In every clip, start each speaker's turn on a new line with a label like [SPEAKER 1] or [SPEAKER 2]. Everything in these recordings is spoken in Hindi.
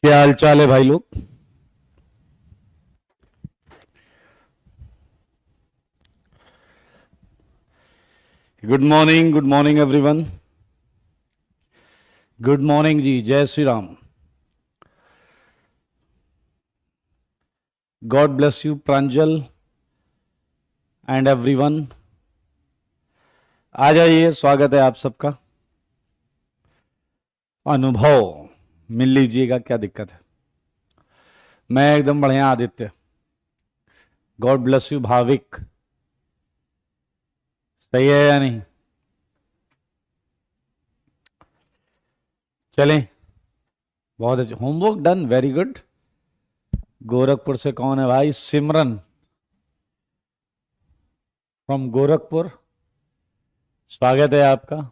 [SPEAKER 1] क्या हाल चाल है भाई लोग। Good morning everyone. Good morning जी, जय Shri Ram. God bless you Pranjal and everyone. आ जाइए, स्वागत है आप सबका। अनुभव मिल लीजिएगा, क्या दिक्कत है। मैं एकदम बढ़िया Aditya. God bless you Bhavik. सही है या नहीं? चलें, बहुत अच्छे। Homework done, very good. Gorakhpur से कौन है भाई? सिमरन फ्रॉम गोरखपुर, स्वागत है आपका।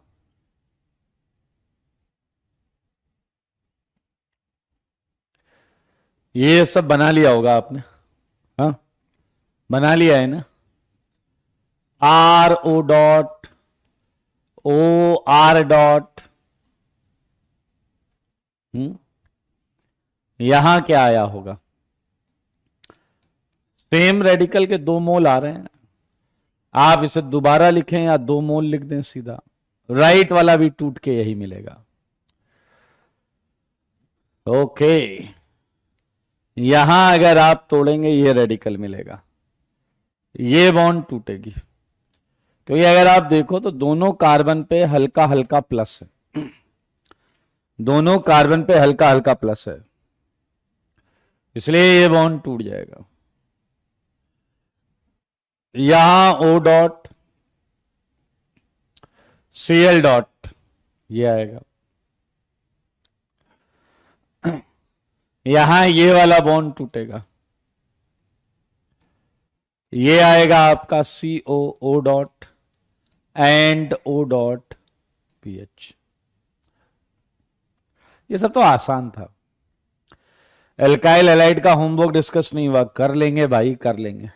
[SPEAKER 1] ये सब बना लिया होगा आपने, हाँ? बना लिया है ना? RO OR। यहां क्या आया होगा? सेम रेडिकल के दो मोल आ रहे हैं। आप इसे दोबारा लिखें या दो मोल लिख दें सीधा, राइट वाला भी टूट के यही मिलेगा। ओके, यहां अगर आप तोड़ेंगे ये रेडिकल मिलेगा, ये बॉन्ड टूटेगी। क्योंकि अगर आप देखो तो दोनों कार्बन पे हल्का हल्का प्लस है, दोनों कार्बन पे हल्का हल्का प्लस है, इसलिए ये बॉन्ड टूट जाएगा। यहां O डॉट Cl डॉट ये आएगा, यहां ये वाला बॉन्ड टूटेगा, ये आएगा आपका CO dot and O dot PH। ये सब तो आसान था। एल्काइल एलाइड का होमवर्क डिस्कस नहीं हुआ, कर लेंगे भाई, कर लेंगे।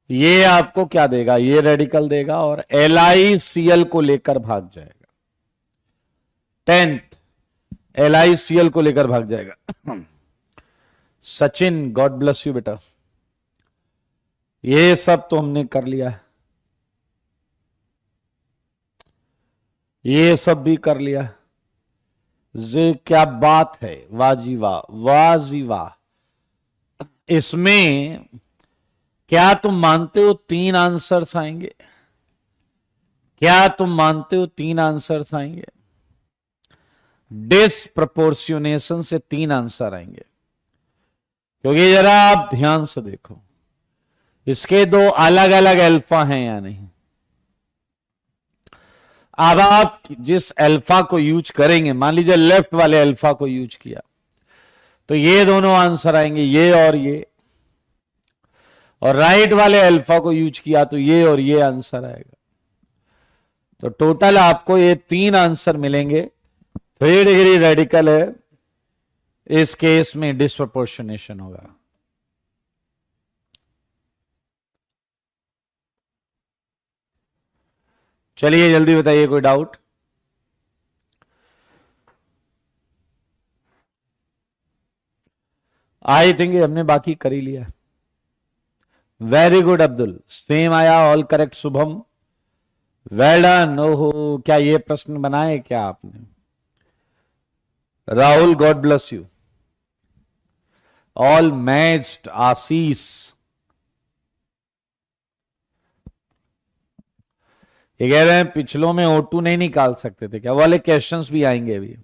[SPEAKER 1] ये आपको क्या देगा? ये रेडिकल देगा और LiCl को लेकर भाग जाएगा। 10th LiCl को लेकर भाग जाएगा। सचिन, गॉड ब्लेस यू बेटा। ये सब तो हमने कर लिया है, ये सब भी कर लिया। ये क्या बात है, वाजी वाह, वाजी वाह। इसमें क्या तुम मानते हो 3 आंसर्स आएंगे? क्या तुम मानते हो 3 आंसर्स आएंगे? डिसप्रपोर्शनेशन से 3 आंसर आएंगे। क्योंकि जरा आप ध्यान से देखो, इसके दो अलग अलग अल्फा हैं या नहीं। अब आप जिस अल्फा को यूज करेंगे, मान लीजिए लेफ्ट वाले अल्फा को यूज किया, तो ये दोनों आंसर आएंगे, ये और ये। और राइट वाले अल्फा को यूज किया तो ये और ये आंसर आएगा। तो टोटल आपको ये 3 आंसर मिलेंगे। 3 डिग्री रेडिकल है, इस केस में डिसप्रपोर्शनेशन होगा। चलिए जल्दी बताइए, कोई डाउट? आई थिंक हमने बाकी कर ही लिया। वेरी गुड अब्दुल, सेम आया, all correct Shubham, well done. ओहो, क्या ये प्रश्न बनाए क्या आपने? Rahul, God bless you. All matched, Ashish. ये कह रहे हैं पिछलों में O2 नहीं निकाल सकते थे क्या? वाले क्वेश्चंस भी आएंगे अभी।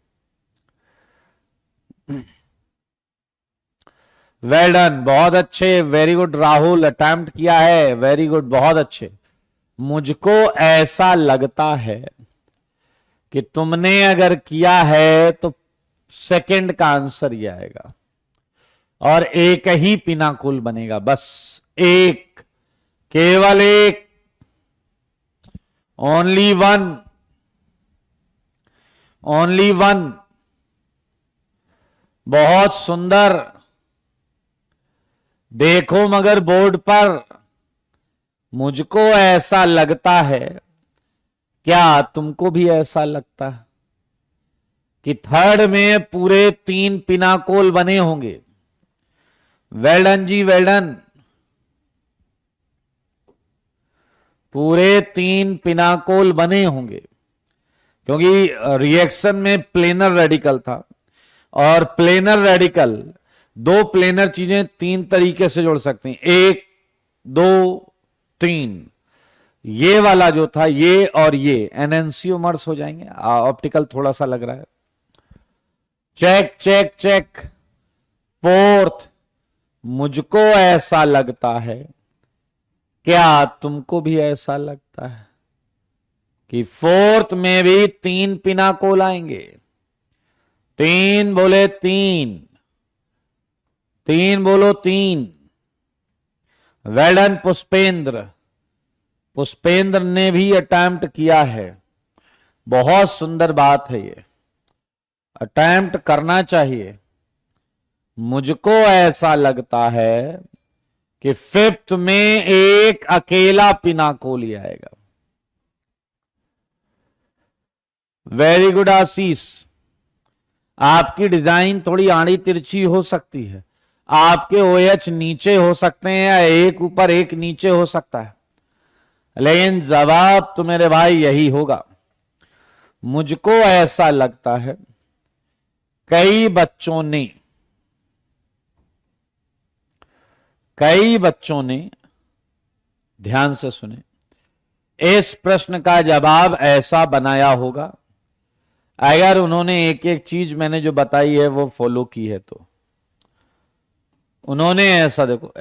[SPEAKER 1] वेल डन, बहुत अच्छे, वेरी गुड राहुल, अटेम्प्ट किया है, वेरी गुड, बहुत अच्छे। मुझको ऐसा लगता है कि तुमने अगर किया है तो सेकंड का आंसर ये आएगा और एक ही पिनाकुल बनेगा, बस एक, केवल एक, ओनली वन, ओनली वन। बहुत सुंदर। देखो मगर बोर्ड पर, मुझको ऐसा लगता है, क्या तुमको भी ऐसा लगता है? कि थर्ड में पूरे 3 पिनाकोल बने होंगे। वेल डन जी, वेल डन। पूरे 3 पिनाकोल बने होंगे, क्योंकि रिएक्शन में प्लेनर रेडिकल था, और प्लेनर रेडिकल 2 प्लेनर चीजें 3 तरीके से जोड़ सकती हैं, 1 2 3। ये वाला जो था, ये और ये एनएनसीओमर्स हो जाएंगे। ऑप्टिकल थोड़ा सा लग रहा है। Check check check. फोर्थ, मुझको ऐसा लगता है, क्या तुमको भी ऐसा लगता है कि फोर्थ में भी 3 पिनाकोल आएंगे? 3 बोले 3, 3 बोलो 3। Well done Pushpendra. पुष्पेंद्र ने भी अटेम्प्ट किया है। बहुत सुंदर बात है, ये अटेम्प्ट करना चाहिए। मुझको ऐसा लगता है कि 5th में एक अकेला पिनाकोल ही आएगा। वेरी गुड आशीष। आपकी डिजाइन थोड़ी आड़ी तिरछी हो सकती है, आपके OH नीचे हो सकते हैं या एक ऊपर एक नीचे हो सकता है, लेकिन जवाब तो मेरे भाई यही होगा। मुझको ऐसा लगता है कई बच्चों ने ध्यान से सुने, इस प्रश्न का जवाब ऐसा बनाया होगा अगर उन्होंने एक एक चीज मैंने जो बताई है वो फॉलो की है। तो उन्होंने ऐसा, देखो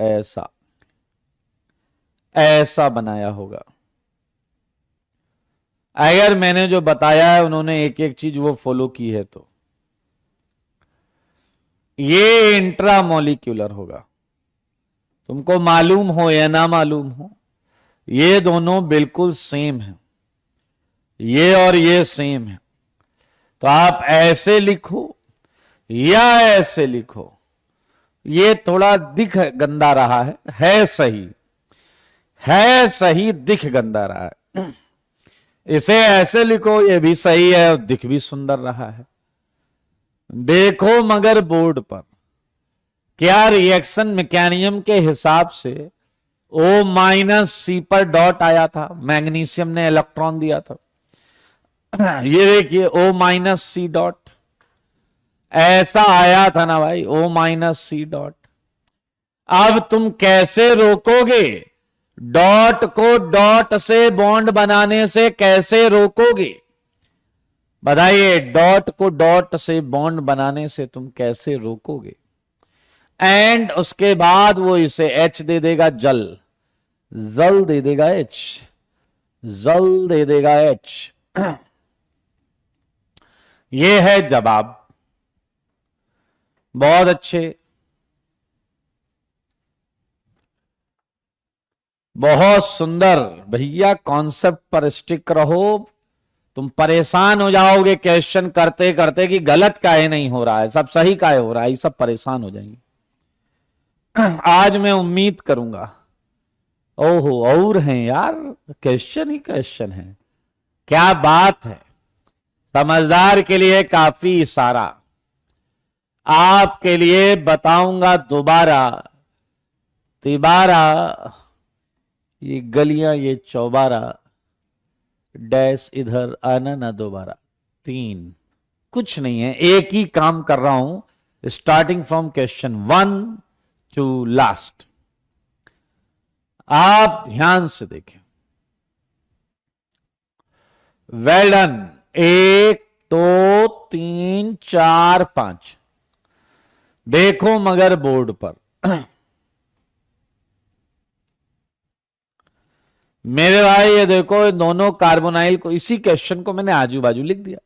[SPEAKER 1] ऐसा बनाया होगा। अगर मैंने जो बताया है उन्होंने एक एक चीज वो फॉलो की है, तो ये इंट्रामोलिक्यूलर होगा। तुमको मालूम हो या ना मालूम हो, ये दोनों बिल्कुल सेम है, ये और ये सेम है। तो आप ऐसे लिखो या ऐसे लिखो, ये थोड़ा दिख गंदा रहा है सही, दिख गंदा रहा है। इसे ऐसे लिखो, ये भी सही है और दिख भी सुंदर रहा है। देखो मगर बोर्ड पर क्या रिएक्शन मैकेनिज्म के हिसाब से O- पर डॉट आया था, मैग्नीशियम ने इलेक्ट्रॉन दिया था। ये देखिए O- डॉट ऐसा आया था ना भाई, O- डॉट। अब तुम कैसे रोकोगे? डॉट को डॉट से बॉन्ड बनाने से कैसे रोकोगे? बताइए, डॉट को डॉट से बॉन्ड बनाने से तुम कैसे रोकोगे? एंड उसके बाद वो इसे H दे देगा, जल दे देगा H, जल दे देगा H। ये है जवाब। बहुत अच्छे, बहुत सुंदर भैया। कॉन्सेप्ट पर स्टिक रहो, तुम परेशान हो जाओगे क्वेश्चन करते करते कि गलत काहे नहीं हो रहा है, सब सही काहे हो रहा है, ये सब परेशान हो जाएंगे। आज मैं उम्मीद करूंगा, ओहो और हैं यार, क्वेश्चन ही क्वेश्चन है, क्या बात है। समझदार के लिए काफी इशारा। आपके लिए बताऊंगा दोबारा तिबारा, ये गलियां ये चौबारा, डैश इधर आना ना दोबारा, 3 कुछ नहीं है, एक ही काम कर रहा हूं starting from question 1 to last. आप ध्यान से देखें। Well done. 1 2 3 4 5। देखो मगर बोर्ड पर मेरे भाई, ये देखो, ये दोनों कार्बोनाइल को, इसी क्वेश्चन को मैंने आजू बाजू लिख दिया।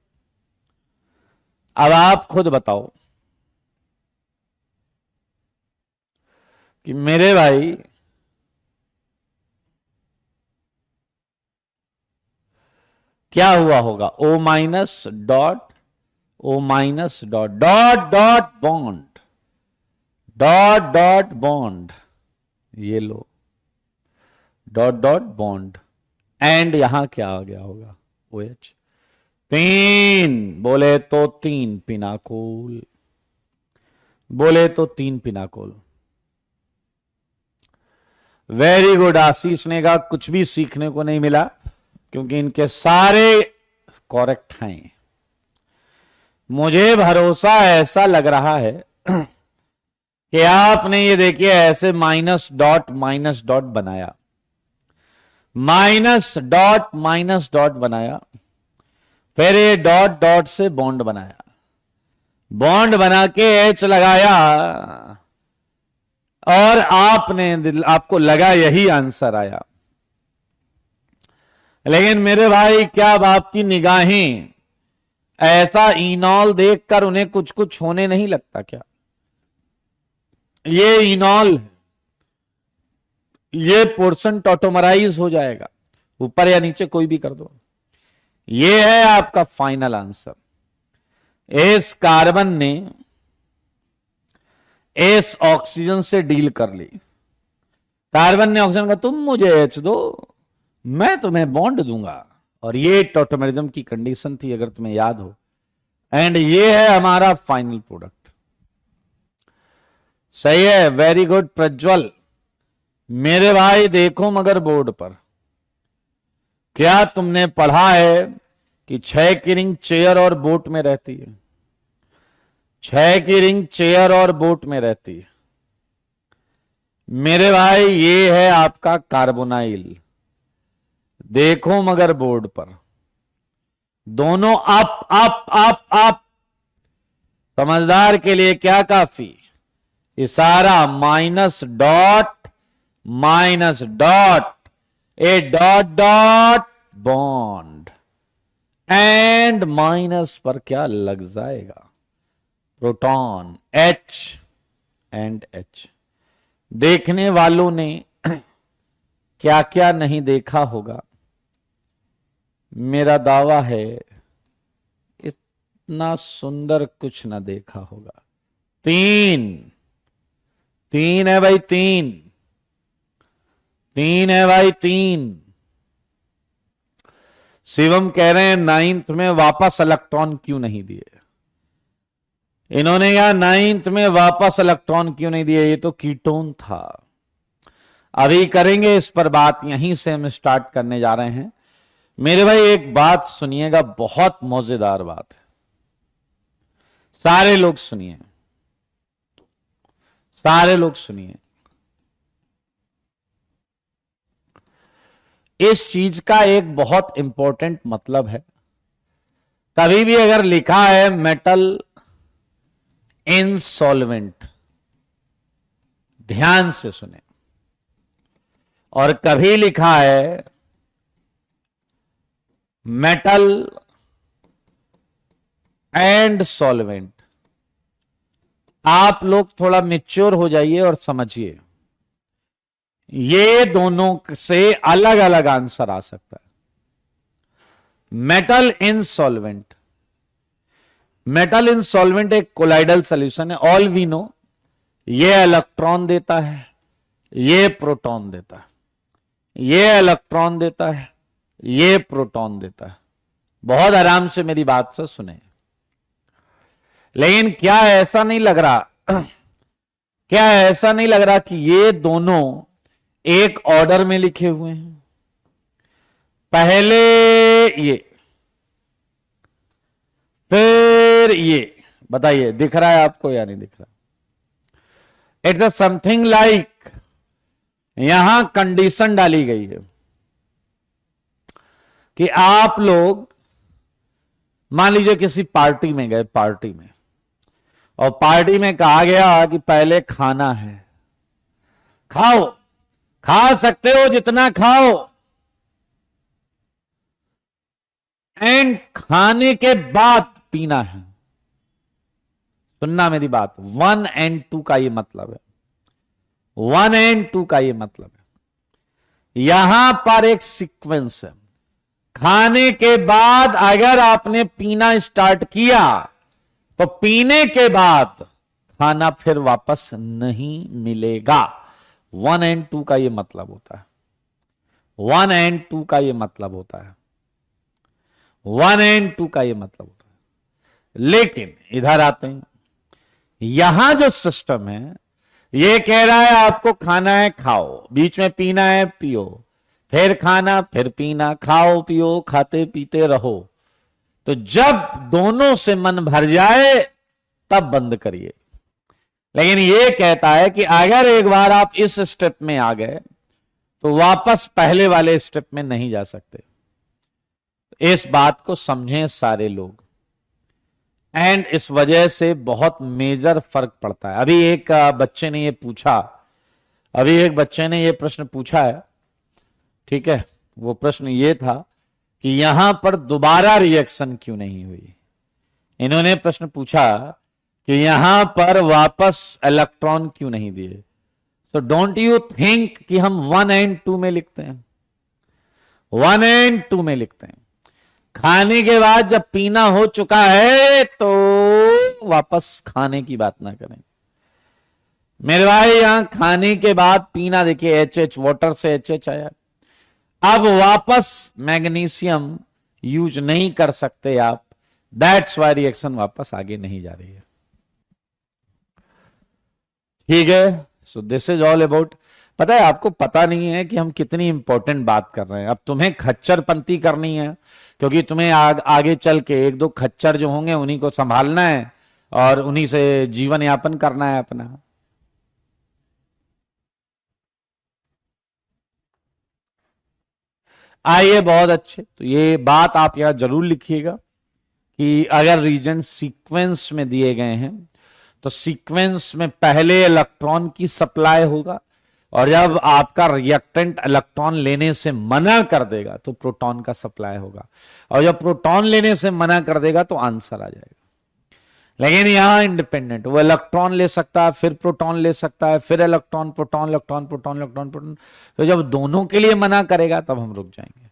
[SPEAKER 1] अब आप खुद बताओ कि मेरे भाई क्या हुआ होगा। O- डॉट बॉन्ड, ये लो डॉट बॉन्ड, एंड यहां क्या आ गया होगा? OH। तीन, बोले तो 3 पिनाकोल, बोले तो 3 पिनाकोल। Very good. आशीष ने कहा कुछ भी सीखने को नहीं मिला क्योंकि इनके सारे करेक्ट हैं। मुझे भरोसा ऐसा लग रहा है कि आपने ये देखिए ऐसे माइनस डॉट बनाया, माइनस डॉट बनाया, फिर ये डॉट डॉट से बॉन्ड बनाया, बॉन्ड बना के एच लगाया और आपको लगा यही आंसर आया। लेकिन मेरे भाई क्या अब आपकी निगाहें ऐसा इनॉल देखकर उन्हें कुछ कुछ होने नहीं लगता क्या? ये इनॉल, ये पोर्शन ऑटोमराइज हो जाएगा, ऊपर या नीचे कोई भी कर दो। ये है आपका फाइनल आंसर। इस कार्बन ने इस ऑक्सीजन से डील कर ली। कार्बन ने ऑक्सीजन कहा तुम मुझे एच दो, मैं तुम्हें बॉन्ड दूंगा, और ये टॉटोमेरिज्म की कंडीशन थी अगर तुम्हें याद हो। एंड ये है हमारा फाइनल प्रोडक्ट। सही है, वेरी गुड प्रज्वल। मेरे भाई देखो मगर बोर्ड पर क्या तुमने पढ़ा है कि 6 की रिंग चेयर और बोट में रहती है? 6 की रिंग चेयर और बोट में रहती है। मेरे भाई ये है आपका कार्बोनाइल। देखो मगर बोर्ड पर दोनों अप अप अप अप। समझदार के लिए क्या काफी? इशारा minus dot A dot dot bond, and minus पर क्या लग जाएगा? Proton H and H। देखने वालों ने क्या क्या नहीं देखा होगा। मेरा दावा है इतना सुंदर कुछ ना देखा होगा। 3 है भाई, 3 है भाई, 3। शिवम कह रहे हैं 9th में वापस इलेक्ट्रॉन क्यों नहीं दिए? इन्होंने कहा 9th में वापस इलेक्ट्रॉन क्यों नहीं दिए? ये तो कीटोन था। अभी करेंगे इस पर बात, यहीं से हम स्टार्ट करने जा रहे हैं। मेरे भाई एक बात सुनिएगा, बहुत मजेदार बात है, सारे लोग सुनिए, सारे लोग सुनिए। इस चीज का एक बहुत इंपॉर्टेंट मतलब है। कभी भी अगर लिखा है मेटल इनसॉल्वेंट, ध्यान से सुने, और कभी लिखा है मेटल एंड सॉल्वेंट, आप लोग थोड़ा मैच्योर हो जाइए और समझिए, ये दोनों से अलग अलग आंसर आ सकता है। मेटल इनसॉल्वेंट, मेटल इनसॉल्वेंट एक कोलाइडल सॉल्यूशन है। ऑल वी नो, ये इलेक्ट्रॉन देता है, ये प्रोटॉन देता है, ये इलेक्ट्रॉन देता है, ये प्रोटॉन देता है। बहुत आराम से मेरी बात से सुने। लेकिन क्या ऐसा नहीं लग रहा, क्या ऐसा नहीं लग रहा कि ये दोनों एक ऑर्डर में लिखे हुए हैं? पहले ये, फिर ये। बताइए दिख रहा है आपको या नहीं दिख रहा? इट्स समथिंग लाइक, यहां कंडीशन डाली गई है कि आप लोग मान लीजिए किसी पार्टी में गए, पार्टी में, और पार्टी में कहा गया कि पहले खाना है, खाओ, खा सकते हो जितना खाओ, एंड खाने के बाद पीना है। सुनना मेरी बात, 1 and 2 का ये मतलब है, 1 and 2 का ये मतलब है। यहां पर एक सीक्वेंस है, खाने के बाद अगर आपने पीना स्टार्ट किया तो पीने के बाद खाना फिर वापस नहीं मिलेगा। 1 and 2 का ये मतलब होता है, 1 and 2 का ये मतलब होता है। 1 and 2 का ये मतलब होता है। लेकिन इधर आते हैं, यहां जो सिस्टम है ये कह रहा है आपको खाना है खाओ, बीच में पीना है पियो, फिर खाना फिर पीना, खाओ पियो खाते पीते रहो। तो जब दोनों से मन भर जाए तब बंद करिए। लेकिन ये कहता है कि अगर एक बार आप इस स्टेप में आ गए तो वापस पहले वाले स्टेप में नहीं जा सकते। इस बात को समझें सारे लोग, एंड इस वजह से बहुत मेजर फर्क पड़ता है। अभी एक बच्चे ने ये प्रश्न पूछा है, ठीक है। वो प्रश्न ये था कि यहां पर दोबारा रिएक्शन क्यों नहीं हुई। इन्होंने प्रश्न पूछा कि यहां पर वापस इलेक्ट्रॉन क्यों नहीं दिए। सो डोंट यू थिंक कि हम 1 and 2 में लिखते हैं, 1 and 2 में लिखते हैं। खाने के बाद जब पीना हो चुका है तो वापस खाने की बात ना करें मेरे भाई। यहां खाने के बाद पीना, देखिए HH, वाटर से HH आया। अब वापस मैग्नीशियम यूज नहीं कर सकते आप, दैट्स वाई रिएक्शन वापस आगे नहीं जा रही है। ठीक है, so this is all about. पता है आपको पता नहीं है कि हम कितनी इंपॉर्टेंट बात कर रहे हैं। अब तुम्हें खच्चरपंती करनी है क्योंकि तुम्हें आगे चल के 1-2 खच्चर जो होंगे उन्हीं को संभालना है और उन्हीं से जीवन यापन करना है अपना। आइए, बहुत अच्छे। तो ये बात आप यहां जरूर लिखिएगा कि अगर रीजन सीक्वेंस में दिए गए हैं तो सीक्वेंस में पहले इलेक्ट्रॉन की सप्लाई होगा, और जब आपका रिएक्टेंट इलेक्ट्रॉन लेने से मना कर देगा तो प्रोटॉन का सप्लाई होगा, और जब प्रोटॉन लेने से मना कर देगा तो आंसर आ जाएगा। लेकिन यहां इंडिपेंडेंट, वो इलेक्ट्रॉन ले सकता है, फिर प्रोटॉन ले सकता है, फिर electron proton electron proton electron proton. तो जब दोनों के लिए मना करेगा तब हम रुक जाएंगे।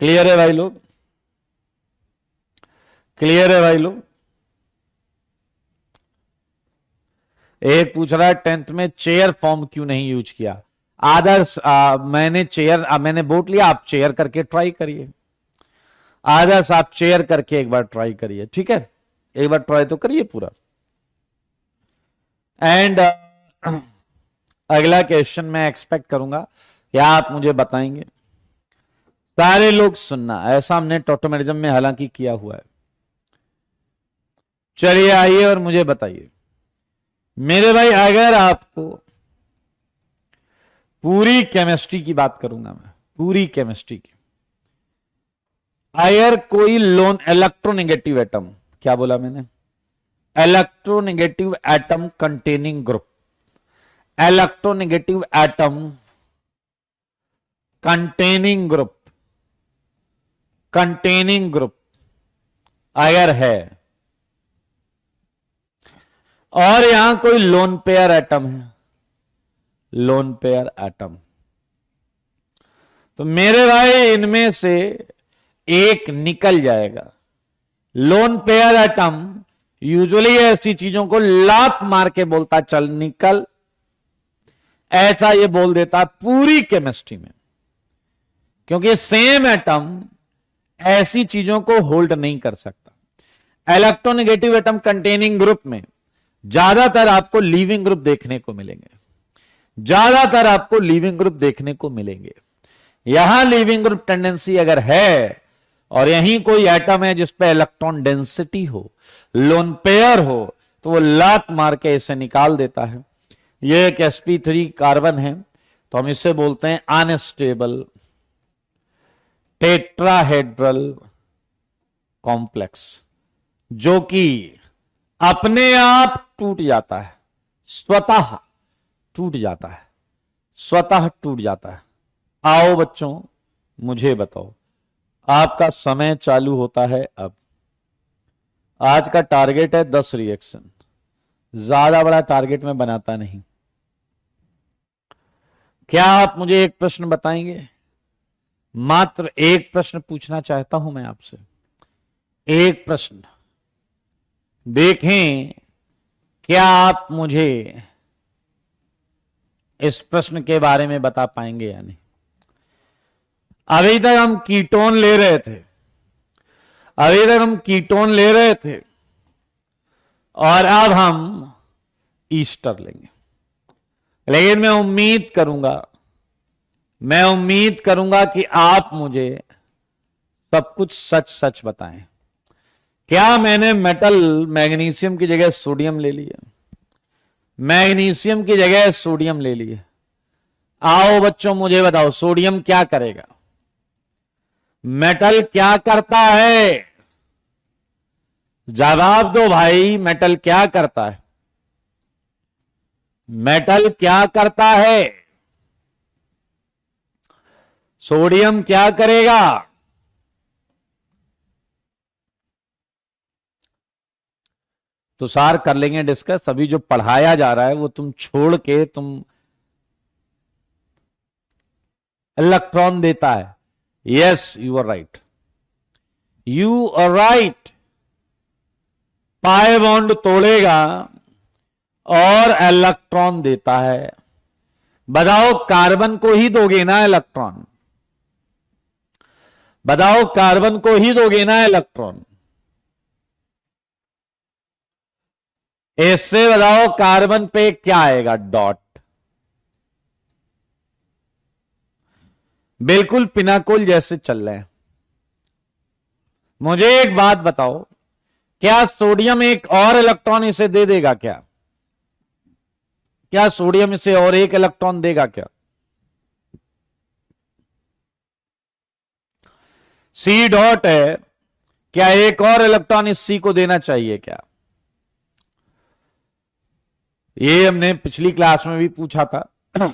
[SPEAKER 1] क्लियर है भाई लोग? क्लियर है भाई लोग? एक पूछ रहा है 10th में चेयर फॉर्म क्यों नहीं यूज किया। आदर्श, मैंने बोट लिया, आप चेयर करके ट्राई करिए। आदर्श, आप चेयर करके एक बार ट्राई करिए, ठीक है, एक बार ट्राई तो करिए पूरा। एंड अगला क्वेश्चन मैं एक्सपेक्ट करूंगा कि आप मुझे बताएंगे। सारे लोग सुनना, ऐसा हमने टोटोमेरिज्म में हालांकि किया हुआ है। चलिए आइए और मुझे बताइए मेरे भाई, अगर आपको पूरी केमिस्ट्री की बात करूंगा मैं, पूरी केमिस्ट्री की, अगर कोई लोन इलेक्ट्रोनेगेटिव एटम, क्या बोला मैंने, electronegative atom containing group, electronegative atom containing group अगर है, और यहां कोई लोन पेयर एटम है, लोन पेयर एटम, तो मेरे भाई इनमें से एक निकल जाएगा। लोन पेयर एटम यूजुअली ऐसी चीजों को लात मार के बोलता चल निकल, ऐसा ये बोल देता पूरी केमिस्ट्री में, क्योंकि सेम एटम ऐसी चीजों को होल्ड नहीं कर सकता। इलेक्ट्रोनेगेटिव एटम कंटेनिंग ग्रुप में ज्यादातर आपको लीविंग ग्रुप देखने को मिलेंगे, ज्यादातर आपको लीविंग ग्रुप देखने को मिलेंगे। यहां लीविंग ग्रुप टेंडेंसी अगर है और यहीं कोई एटम है जिस पे इलेक्ट्रॉन डेंसिटी हो, लोन पेयर हो, तो वो लात मार के इसे निकाल देता है। ये एक sp3 कार्बन है, तो हम इसे बोलते हैं अनस्टेबल टेट्राहेड्रल कॉम्प्लेक्स, जो कि अपने आप टूट जाता है, स्वतः टूट जाता है, स्वतः टूट जाता है। आओ बच्चों, मुझे बताओ, आपका समय चालू होता है अब। आज का टारगेट है 10 रिएक्शन, ज्यादा बड़ा टारगेट मैं बनाता नहीं। क्या आप मुझे एक प्रश्न बताएंगे? मात्र एक प्रश्न पूछना चाहता हूं मैं आपसे, एक प्रश्न। देखें क्या आप मुझे इस प्रश्न के बारे में बता पाएंगे या नहीं। अभी तक हम कीटोन ले रहे थे, अभी तक हम कीटोन ले रहे थे और अब हम ईस्टर लेंगे। लेकिन मैं उम्मीद करूंगा कि आप मुझे सब कुछ सच सच बताएं। क्या मैंने मेटल मैग्नीशियम की जगह सोडियम ले लिया, मैग्नीशियम की जगह सोडियम ले लिए? आओ बच्चों मुझे बताओ, सोडियम क्या करेगा? मेटल क्या करता है? जवाब दो भाई, मेटल क्या करता है? मेटल क्या करता है? सोडियम क्या करेगा? तो सार कर लेंगे डिस्कस। अभी जो पढ़ाया जा रहा है वो तुम छोड़ के तुम इलेक्ट्रॉन देता है। Yes you are right, you are right. Pi bond तोड़ेगा और इलेक्ट्रॉन देता है। बताओ कार्बन को ही दोगे ना इलेक्ट्रॉन? बताओ कार्बन को ही दोगे ना इलेक्ट्रॉन? इससे बताओ कार्बन पे क्या आएगा? डॉट। बिल्कुल पिनाकोल जैसे चल रहे हैं। मुझे एक बात बताओ, क्या सोडियम एक और इलेक्ट्रॉन इसे दे देगा? क्या सोडियम इसे और एक इलेक्ट्रॉन देगा क्या? सी डॉट है, क्या एक और इलेक्ट्रॉन इस सी को देना चाहिए क्या? ये हमने पिछली क्लास में भी पूछा था।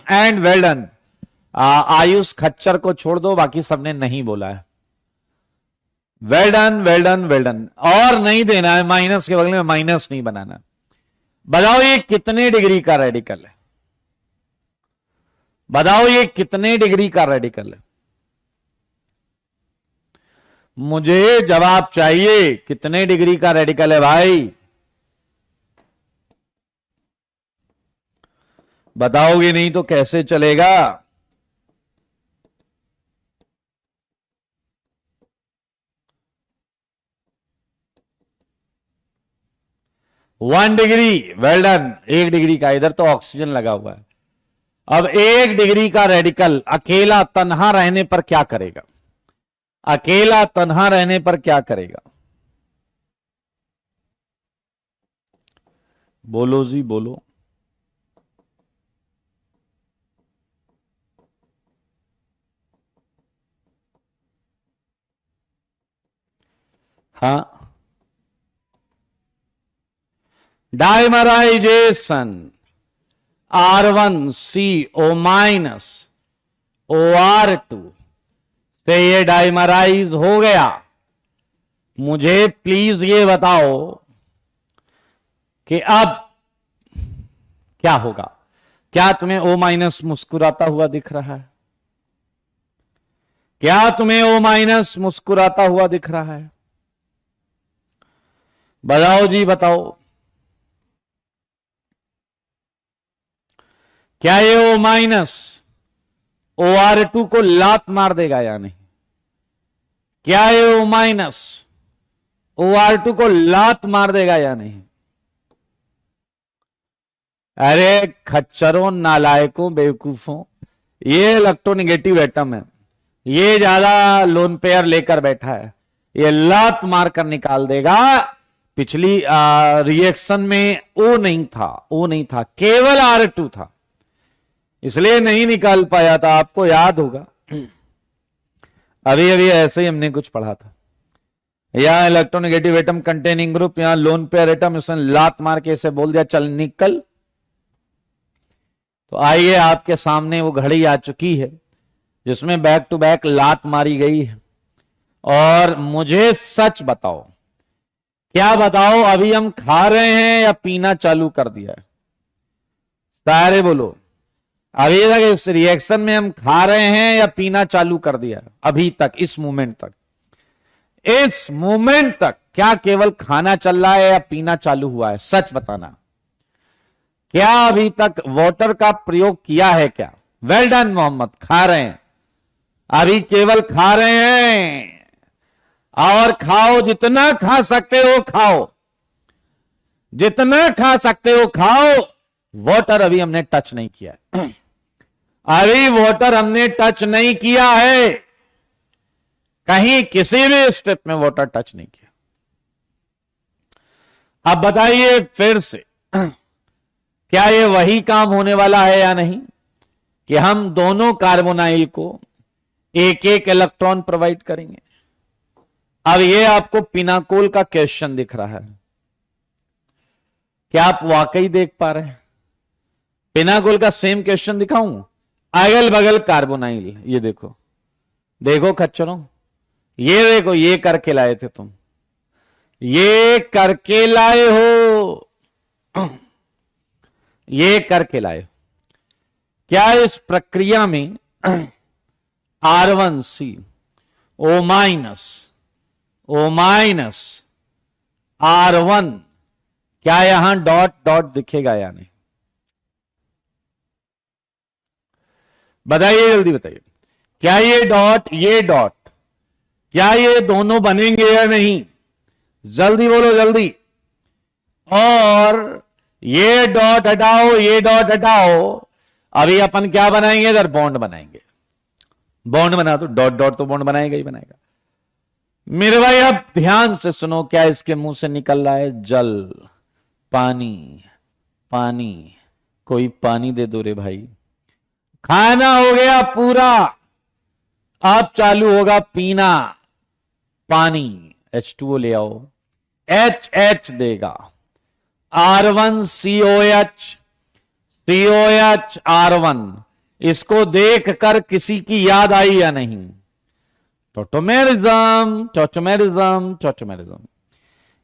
[SPEAKER 1] And well done. आयुष खच्चर को छोड़ दो, बाकी सबने नहीं बोला है। Well done well done well done. और नहीं देना है, माइनस के बगल में माइनस नहीं बनाना। बताओ ये कितने डिग्री का रेडिकल है? बताओ ये कितने डिग्री का रेडिकल है? मुझे जवाब चाहिए, कितने डिग्री का रेडिकल है भाई? बताओगे नहीं तो कैसे चलेगा? One degree. Well done. 1 degree का, इधर तो ऑक्सीजन लगा हुआ है। अब 1 डिग्री का रेडिकल अकेला तन्हा रहने पर क्या करेगा? अकेला तन्हा रहने पर क्या करेगा? बोलो जी बोलो। हाँ, डाइमराइजेशन R1CO माइनस OR2 से ये डाइमराइज हो गया। मुझे प्लीज ये बताओ कि अब क्या होगा? क्या तुम्हें O माइनस मुस्कुराता हुआ दिख रहा है? क्या तुम्हें O माइनस मुस्कुराता हुआ दिख रहा है? बताओ जी बताओ। क्या ये O माइनस OR2 को लात मार देगा या नहीं? क्या ये O माइनस OR2 को लात मार देगा या नहीं? अरे खच्चरों, नालायकों, बेवकूफों, ये इलेक्ट्रोनेगेटिव एटम है। ये ज्यादा लोन पेयर लेकर बैठा है, ये लात मारकर निकाल देगा। पिछली रिएक्शन में O नहीं था, केवल R2 था, इसलिए नहीं निकाल पाया था। आपको याद होगा, अभी अभी ऐसे ही हमने कुछ पढ़ा था। यहां इलेक्ट्रोनेगेटिव एटम कंटेनिंग ग्रुप, यहां लोन पेयर एटम, उसने लात मार के इसे बोल दिया चल निकल। तो आइए, आपके सामने वो घड़ी आ चुकी है जिसमें बैक टू बैक लात मारी गई है। और मुझे सच बताओ, क्या बताओ, अभी हम खा रहे हैं या पीना चालू कर दिया है? सारे बोलो, अभी तक इस रिएक्शन में हम खा रहे हैं या पीना चालू कर दिया? अभी तक, इस मोमेंट तक क्या केवल खाना चल रहा है या पीना चालू हुआ है? सच बताना। क्या अभी तक वाटर का प्रयोग किया है क्या? वेल डन मोहम्मद, खा रहे हैं, अभी केवल खा रहे हैं। और खाओ, जितना खा सकते हो खाओ, जितना खा सकते हो खाओ। वाटर अभी हमने टच नहीं किया है। अभी वाटर हमने टच नहीं किया है, कहीं किसी भी स्टेप में वाटर टच नहीं किया। अब बताइए फिर से, क्या ये वही काम होने वाला है या नहीं कि हम दोनों कार्बोनाइल को एक एक इलेक्ट्रॉन प्रोवाइड करेंगे। अब ये आपको पिनाकोल का क्वेश्चन दिख रहा है, क्या आप वाकई देख पा रहे हैं? पिनाकोल का सेम क्वेश्चन दिखाऊं, अगल बगल कार्बोनाइल, ये देखो, देखो खच्चरों, ये देखो, ये करके लाए थे तुम, ये करके लाए हो, ये करके लाए। क्या इस प्रक्रिया में R1C O माइनस R1, क्या यहां डॉट डॉट दिखेगा या नहीं? बताइए, जल्दी बताइए, क्या ये डॉट क्या ये दोनों बनेंगे या नहीं? जल्दी बोलो, जल्दी। और ये डॉट हटाओ, ये डॉट हटाओ, अभी अपन क्या बनाएंगे? इधर बॉन्ड बनाएंगे। बॉन्ड बना तो डॉट डॉट तो बॉन्ड बनाएगा ही बनाएगा। मेरे भाई अब ध्यान से सुनो, क्या इसके मुंह से निकल रहा है? जल, पानी, पानी, कोई पानी दे दो रे भाई। खाना हो गया पूरा, अब चालू होगा पीना, पानी, H2O ले आओ, H देगा, R1COH, COH R1, इसको देखकर किसी की याद आई या नहीं? Tautomerism, tautomerism, tautomerism.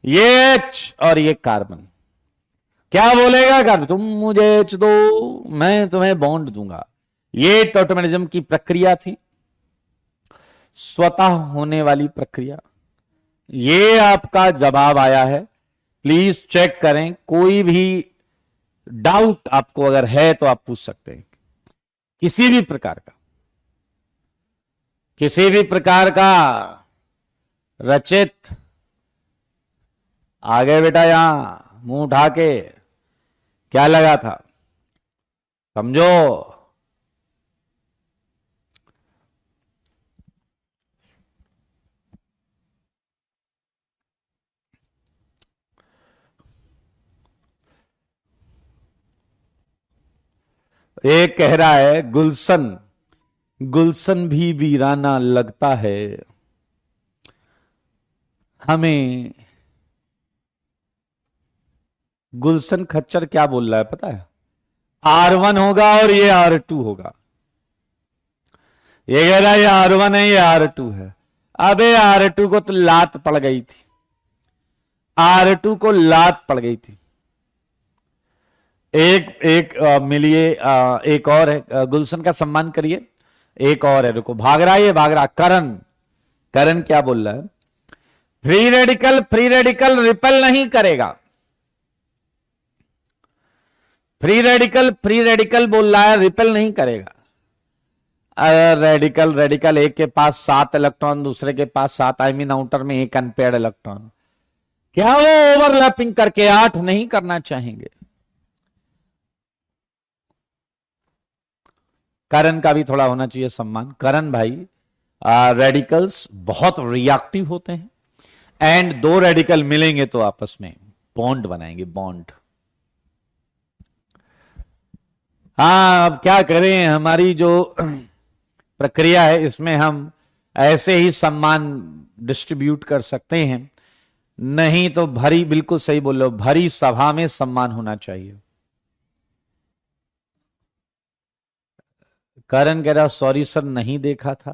[SPEAKER 1] ये H और ये कार्बन, क्या बोलेगा कार्बन? तुम मुझे H दो, मैं तुम्हें बॉन्ड दूंगा। ये टॉटोमेरिज्म की प्रक्रिया थी, स्वतः होने वाली प्रक्रिया। ये आपका जवाब आया है, प्लीज चेक करें। कोई भी डाउट आपको अगर है तो आप पूछ सकते हैं, किसी भी प्रकार का, किसी भी प्रकार का। रचित आ गए बेटा, यहां मुंह उठा के, क्या लगा था समझो। एक कह रहा है, गुलशन, गुलशन भी वीराना लगता है हमें। गुलशन खच्चर क्या बोल रहा है पता है? R1 होगा और ये R2 होगा। ये कह रहा है ये R1 है, ये R2 है। अबे R2 को तो लात पड़ गई थी, R2 को लात पड़ गई थी। एक मिलिए, एक और है, गुलशन का सम्मान करिए। एक और है, रुको, भाग रहा है, ये भाग रहा। करण, करण क्या बोल रहा है? फ्री रेडिकल रिपेल नहीं करेगा। फ्री रेडिकल बोल रहा है, रिपेल नहीं करेगा। रेडिकल एक के पास 7 इलेक्ट्रॉन, दूसरे के पास 7, आई मीन आउटर में एक अनपेयर्ड इलेक्ट्रॉन, क्या वो ओवरलैपिंग करके 8 नहीं करना चाहेंगे? करण का भी थोड़ा होना चाहिए सम्मान। करण भाई, रेडिकल्स बहुत रिएक्टिव होते हैं, एंड 2 रेडिकल मिलेंगे तो आपस में बॉन्ड बनाएंगे, बॉन्ड। हाँ, अब क्या करें, हमारी जो प्रक्रिया है इसमें हम ऐसे ही सम्मान डिस्ट्रीब्यूट कर सकते हैं, नहीं तो भरी, बिल्कुल सही बोल रहे हो, भरी सभा में सम्मान होना चाहिए। करण कह रहा सॉरी सर नहीं देखा था।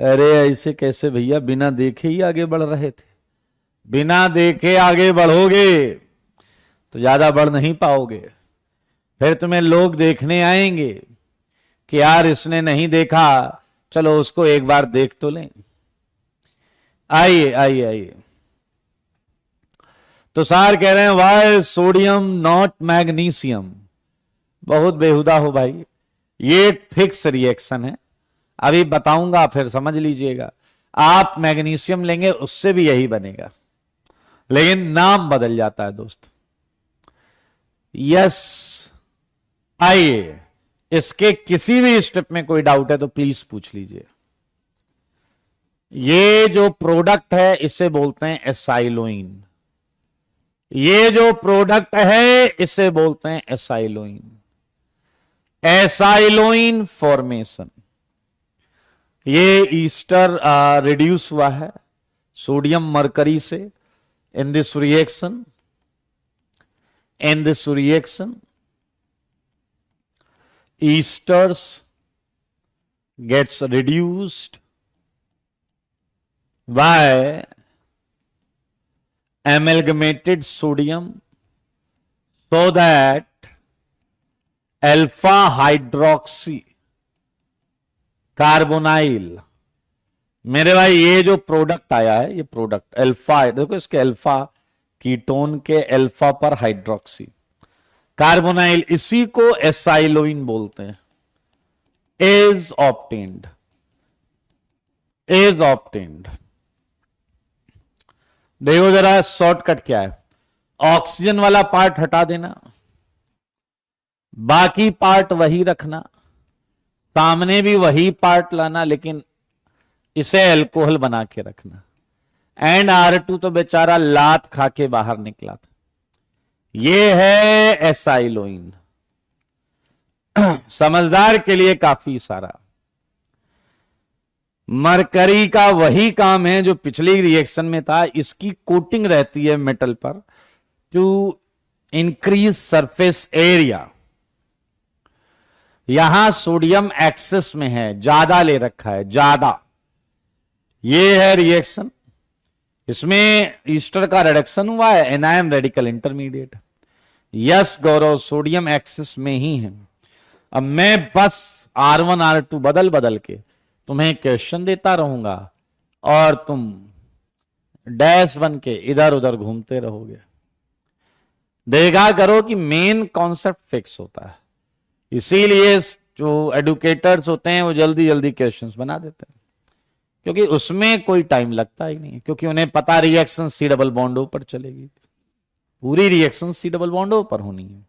[SPEAKER 1] अरे ऐसे कैसे भैया, बिना देखे ही आगे बढ़ रहे थे। बिना देखे आगे बढ़ोगे तो ज्यादा बढ़ नहीं पाओगे, फिर तुम्हें लोग देखने आएंगे कि यार इसने नहीं देखा, चलो उसको एक बार देख तो लें। आइए आइए आइए। तो सार कह रहे हैं वाई सोडियम नॉट मैग्नीशियम। बहुत बेहुदा हो भाई, ये फिक्स रिएक्शन है, अभी बताऊंगा फिर समझ लीजिएगा। आप मैग्नीशियम लेंगे उससे भी यही बनेगा, लेकिन नाम बदल जाता है दोस्त। यस, आइए, इसके किसी भी स्टेप में कोई डाउट है तो प्लीज पूछ लीजिए। ये जो प्रोडक्ट है इसे बोलते हैं एसाइलोइन। ये जो प्रोडक्ट है इसे बोलते हैं एसाइलोइन। एसाइलोइन फॉर्मेशन, ये ईस्टर रिड्यूस हुआ है सोडियम मरकरी से in this reaction. Esters gets reduced by amalgamated sodium so that alpha hydroxy carbonyl, मेरे भाई ये जो प्रोडक्ट आया है, ये प्रोडक्ट अल्फा, देखो इसके अल्फा कीटोन के अल्फा पर हाइड्रोक्सी कार्बोनाइल, इसी को एसाइलोइन बोलते हैं। Is obtained. देखो जरा शॉर्टकट क्या है, ऑक्सीजन वाला पार्ट हटा देना, बाकी पार्ट वही रखना, सामने भी वही पार्ट लाना, लेकिन इसे अल्कोहल बना के रखना। एंड R2 तो बेचारा लात खा के बाहर निकला था। ये है एसाइलोइन। समझदार के लिए काफी सारा। मरकरी का वही काम है जो पिछली रिएक्शन में था, इसकी कोटिंग रहती है मेटल पर टू इंक्रीज सरफेस एरिया। यहां सोडियम एक्सेस में है, ज्यादा ले रखा है, ज्यादा। ये है रिएक्शन, इसमें ईस्टर का रिडक्शन हुआ है, एनायन रेडिकल इंटरमीडिएट। यस गौरव, सोडियम एक्सेस में ही है। अब मैं बस R1 R2 बदल बदल के तुम्हें क्वेश्चन देता रहूंगा और तुम डैश बन के इधर उधर घूमते रहोगे। देखा करो कि मेन कॉन्सेप्ट फिक्स होता है, इसीलिए जो एडुकेटर्स होते हैं वो जल्दी जल्दी क्वेश्चंस बना देते हैं, क्योंकि उसमें कोई टाइम लगता ही नहीं, क्योंकि उन्हें पता रिएक्शन सी डबल बॉन्डों पर चलेगी, पूरी रिएक्शन सी डबल बॉन्डों पर होनी है।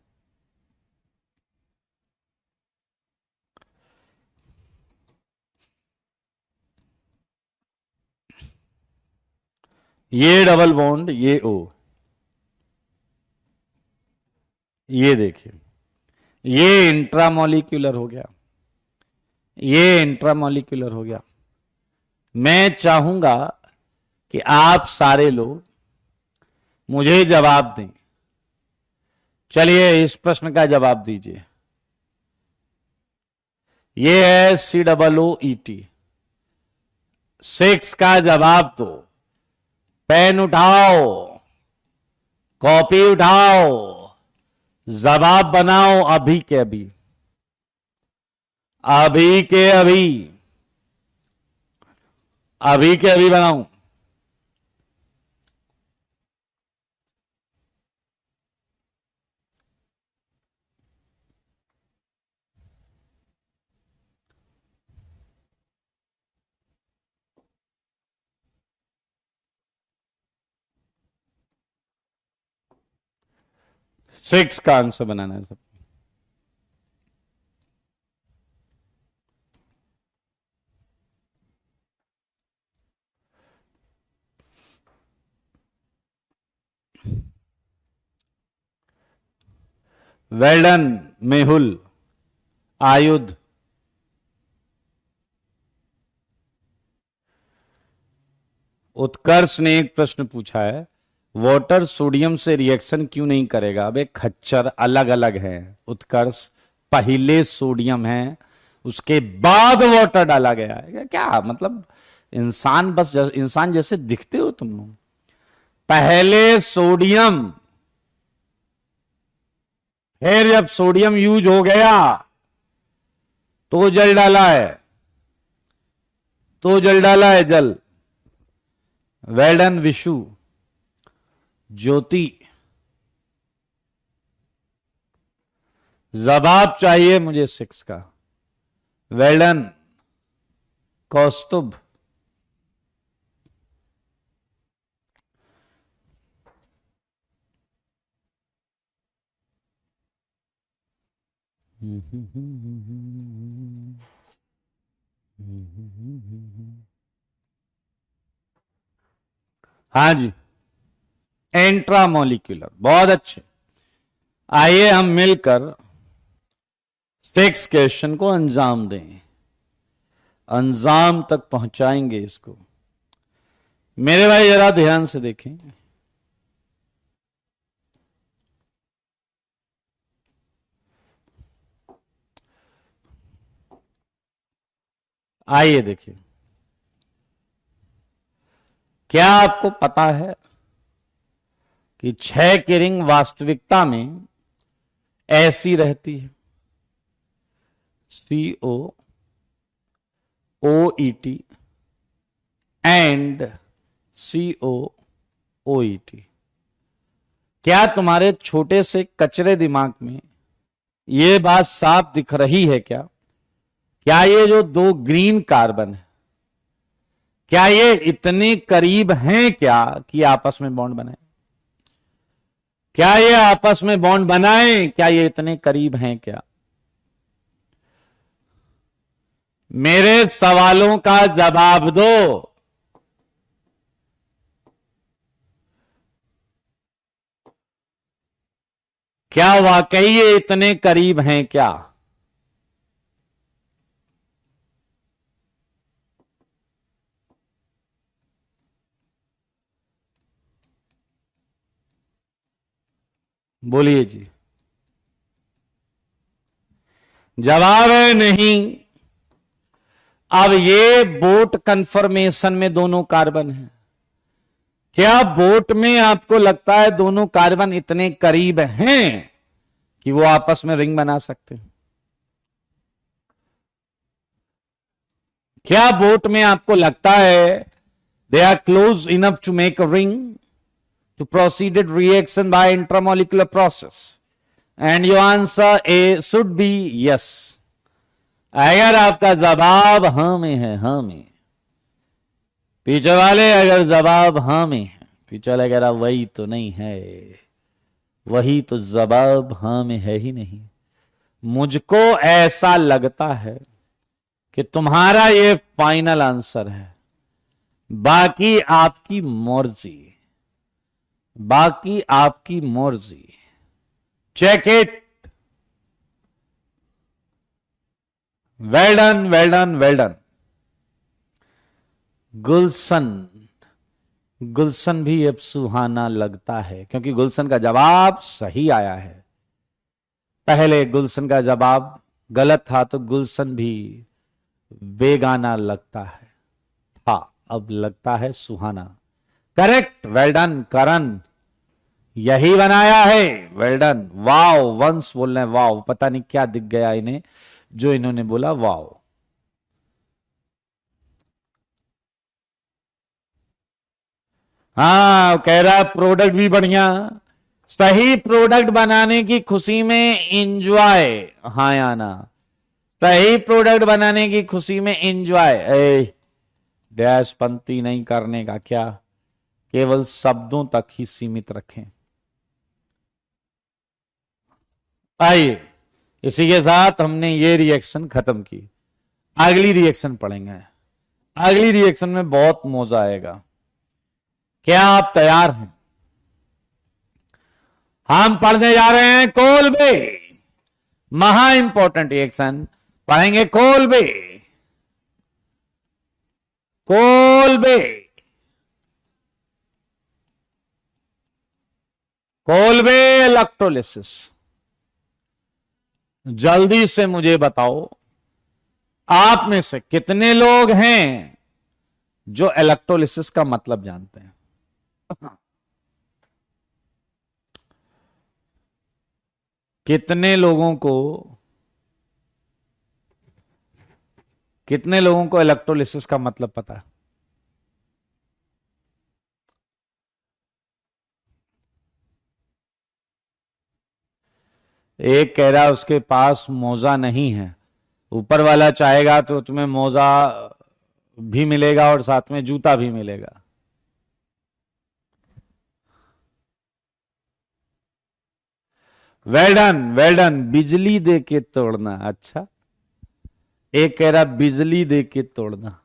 [SPEAKER 1] ये डबल बॉन्ड, ये O, ये देखिए, ये इंट्रामोलिक्यूलर हो गया, ये इंट्रामोलिक्यूलर हो गया। मैं चाहूंगा कि आप सारे लोग मुझे जवाब दें। चलिए इस प्रश्न का जवाब दीजिए। ये है COOET। 6 का जवाब दो। पेन उठाओ, कॉपी उठाओ, जवाब बनाओ अभी के अभी, अभी के अभी, अभी के अभी बनाऊं। सिक्स का आंसर बनाना है सब। वेल डन मेहुल, आयुध। उत्कर्ष ने एक प्रश्न पूछा है, वाटर सोडियम से रिएक्शन क्यों नहीं करेगा? अब एक खच्चर, अलग अलग है। उत्कर्ष, पहले सोडियम है, उसके बाद वाटर डाला गया है। क्या मतलब, इंसान बस इंसान जैसे दिखते हो तुम लोग। पहले सोडियम, फिर जब सोडियम यूज हो गया तो जल डाला है, तो जल डाला है, जल। वेल डन विशु, ज्योति। जवाब चाहिए मुझे 6 का। वेल डन कौस्तुभ। हाँ जी, इंट्रामोलिक्यूलर, बहुत अच्छे। आइए हम मिलकर 6 क्वेश्चन को अंजाम दें, अंजाम तक पहुंचाएंगे इसको। मेरे भाई जरा ध्यान से देखें। आइए देखिए, क्या आपको पता है कि 6 की रिंग वास्तविकता में ऐसी रहती है, CO, OET एंड COOET। क्या तुम्हारे छोटे से कचरे दिमाग में यह बात साफ दिख रही है क्या? क्या ये जो 2 ग्रीन कार्बन है, क्या ये इतने करीब हैं क्या कि आपस में बॉन्ड बनाए? क्या ये आपस में बॉन्ड बनाए? क्या ये इतने करीब हैं क्या? मेरे सवालों का जवाब दो। क्या वाकई ये इतने करीब हैं क्या? बोलिए जी। जवाब है नहीं। अब ये बोट कन्फर्मेशन में दोनों कार्बन हैं। क्या बोट में आपको लगता है दोनों कार्बन इतने करीब हैं कि वो आपस में रिंग बना सकते हैं? क्या बोट में आपको लगता है they are close enough to make a ring to proceeded reaction by intramolecular process? And your answer A should be yes. अगर आपका जवाब हाँ में है, हाँ में, पीछे वाले अगर जवाब हाँ में है, पीछे वाले अगर वही तो नहीं है, वही तो जवाब हाँ में है ही नहीं। मुझको ऐसा लगता है कि तुम्हारा ये फाइनल आंसर है, बाकी आपकी मर्जी, बाकी आपकी मर्जी। Check it. Well done, well done, well done. Gulshan, Gulshan भी अब सुहाना लगता है, क्योंकि गुलशन का जवाब सही आया है। पहले गुलशन का जवाब गलत था तो गुलशन भी बेगाना लगता है था, अब लगता है सुहाना। करेक्ट, वेल डन करण, यही बनाया है। Well done. वाओ, वंस बोल रहे हैं वाओ, पता नहीं क्या दिख गया इन्हें जो इन्होंने बोला वाओ। हाँ, कह रहा प्रोडक्ट भी बढ़िया। सही प्रोडक्ट बनाने की खुशी में इंजॉय। हाँ या ना? सही प्रोडक्ट बनाने की खुशी में इंजॉय। डैश पंक्ति नहीं करने का, क्या केवल शब्दों तक ही सीमित रखें। आइए, इसी के साथ हमने ये रिएक्शन खत्म की। अगली रिएक्शन पढ़ेंगे। अगली रिएक्शन में बहुत मजा आएगा। क्या आप तैयार हैं? हम पढ़ने जा रहे हैं कोल्बे, महा इंपॉर्टेंट रिएक्शन पढ़ेंगे। Kolbe, Kolbe, Kolbe electrolysis. जल्दी से मुझे बताओ, आप में से कितने लोग हैं जो इलेक्ट्रोलिसिस का मतलब जानते हैं? कितने लोगों को, कितने लोगों को इलेक्ट्रोलिसिस का मतलब पता है? एक कह रहा है उसके पास मोजा नहीं है। ऊपर वाला चाहेगा तो तुम्हें मोजा भी मिलेगा और साथ में जूता भी मिलेगा। Well done well done. बिजली दे के तोड़ना, अच्छा। एक कह रहा बिजली दे के तोड़ना।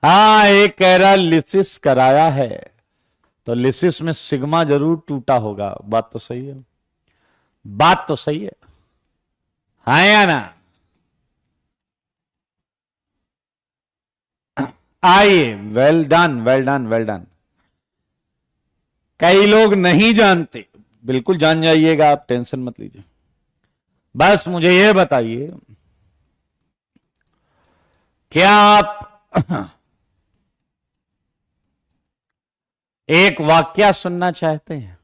[SPEAKER 1] हाँ, एक कह रहा लिसिस कराया है, तो लिसिस में सिग्मा जरूर टूटा होगा। बात तो सही है, बात तो सही है। हाँ या ना? आइए, well done well done well done. कई लोग नहीं जानते, बिल्कुल जान जाइएगा, आप टेंशन मत लीजिए। बस मुझे यह बताइए, क्या आप एक वाक्य सुनना चाहते हैं?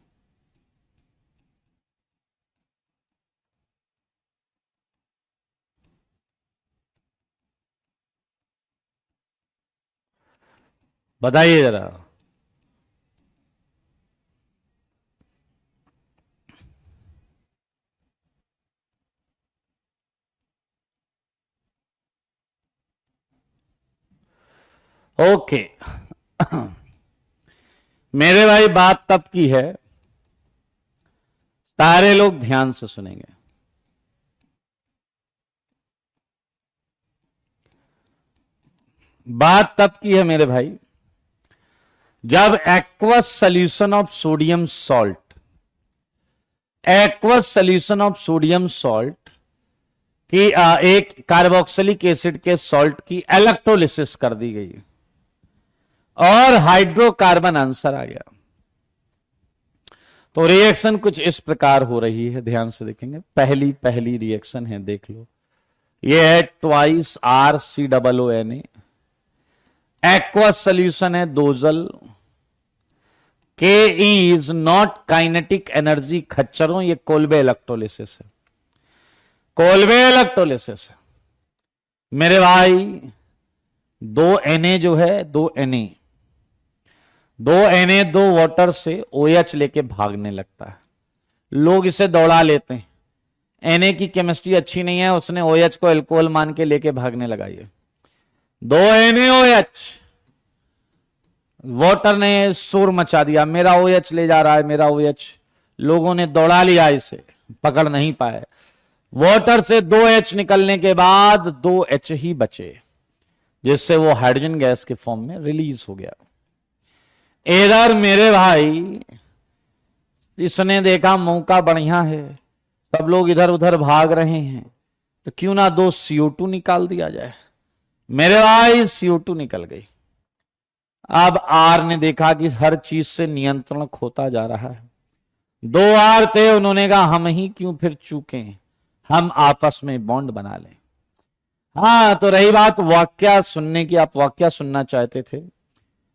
[SPEAKER 1] बताइए जरा। ओके। मेरे भाई, बात तब की है, सारे लोग ध्यान से सुनेंगे। बात तब की है मेरे भाई, जब aqueous solution of sodium salt, aqueous solution of sodium salt की एक कार्बोक्सिलिक एसिड के सॉल्ट की इलेक्ट्रोलिसिस कर दी गई और हाइड्रोकार्बन आंसर आ गया। तो रिएक्शन कुछ इस प्रकार हो रही है, ध्यान से देखेंगे। पहली पहली रिएक्शन है, देख लो। ये है ट्वाइस RCOONA, एक्वस सॉल्यूशन है, दो जल। K is not kinetic energy, खच्चरों, ये कोल्बे इलेक्ट्रोलिसिस है, कोल्बे इलेक्ट्रोलिसिस है मेरे भाई। दो Na जो है, दो Na दो वाटर से OH लेके भागने लगता है। लोग इसे दौड़ा लेते हैं। Na की केमिस्ट्री अच्छी नहीं है, उसने OH को एल्कोहल मान के लेके भागने लगाई। दो NaOH, वाटर ने शोर मचा दिया, मेरा OH ले जा रहा है, मेरा OH। लोगों ने दौड़ा लिया, इसे पकड़ नहीं पाए। वाटर से दो H निकलने के बाद दो H ही बचे, जिससे वो हाइड्रोजन गैस के फॉर्म में रिलीज हो गया। इधर मेरे भाई, इसने देखा मौका बढ़िया है, सब लोग इधर उधर भाग रहे हैं, तो क्यों ना दो CO2 निकाल दिया जाए। मेरे भाई CO2 निकल गई। अब R ने देखा कि हर चीज से नियंत्रण खोता जा रहा है। दो R थे, उन्होंने कहा हम ही क्यों फिर चूके, हम आपस में बॉन्ड बना लें। हाँ, तो रही बात वाक्या सुनने की, आप वाक्या सुनना चाहते थे।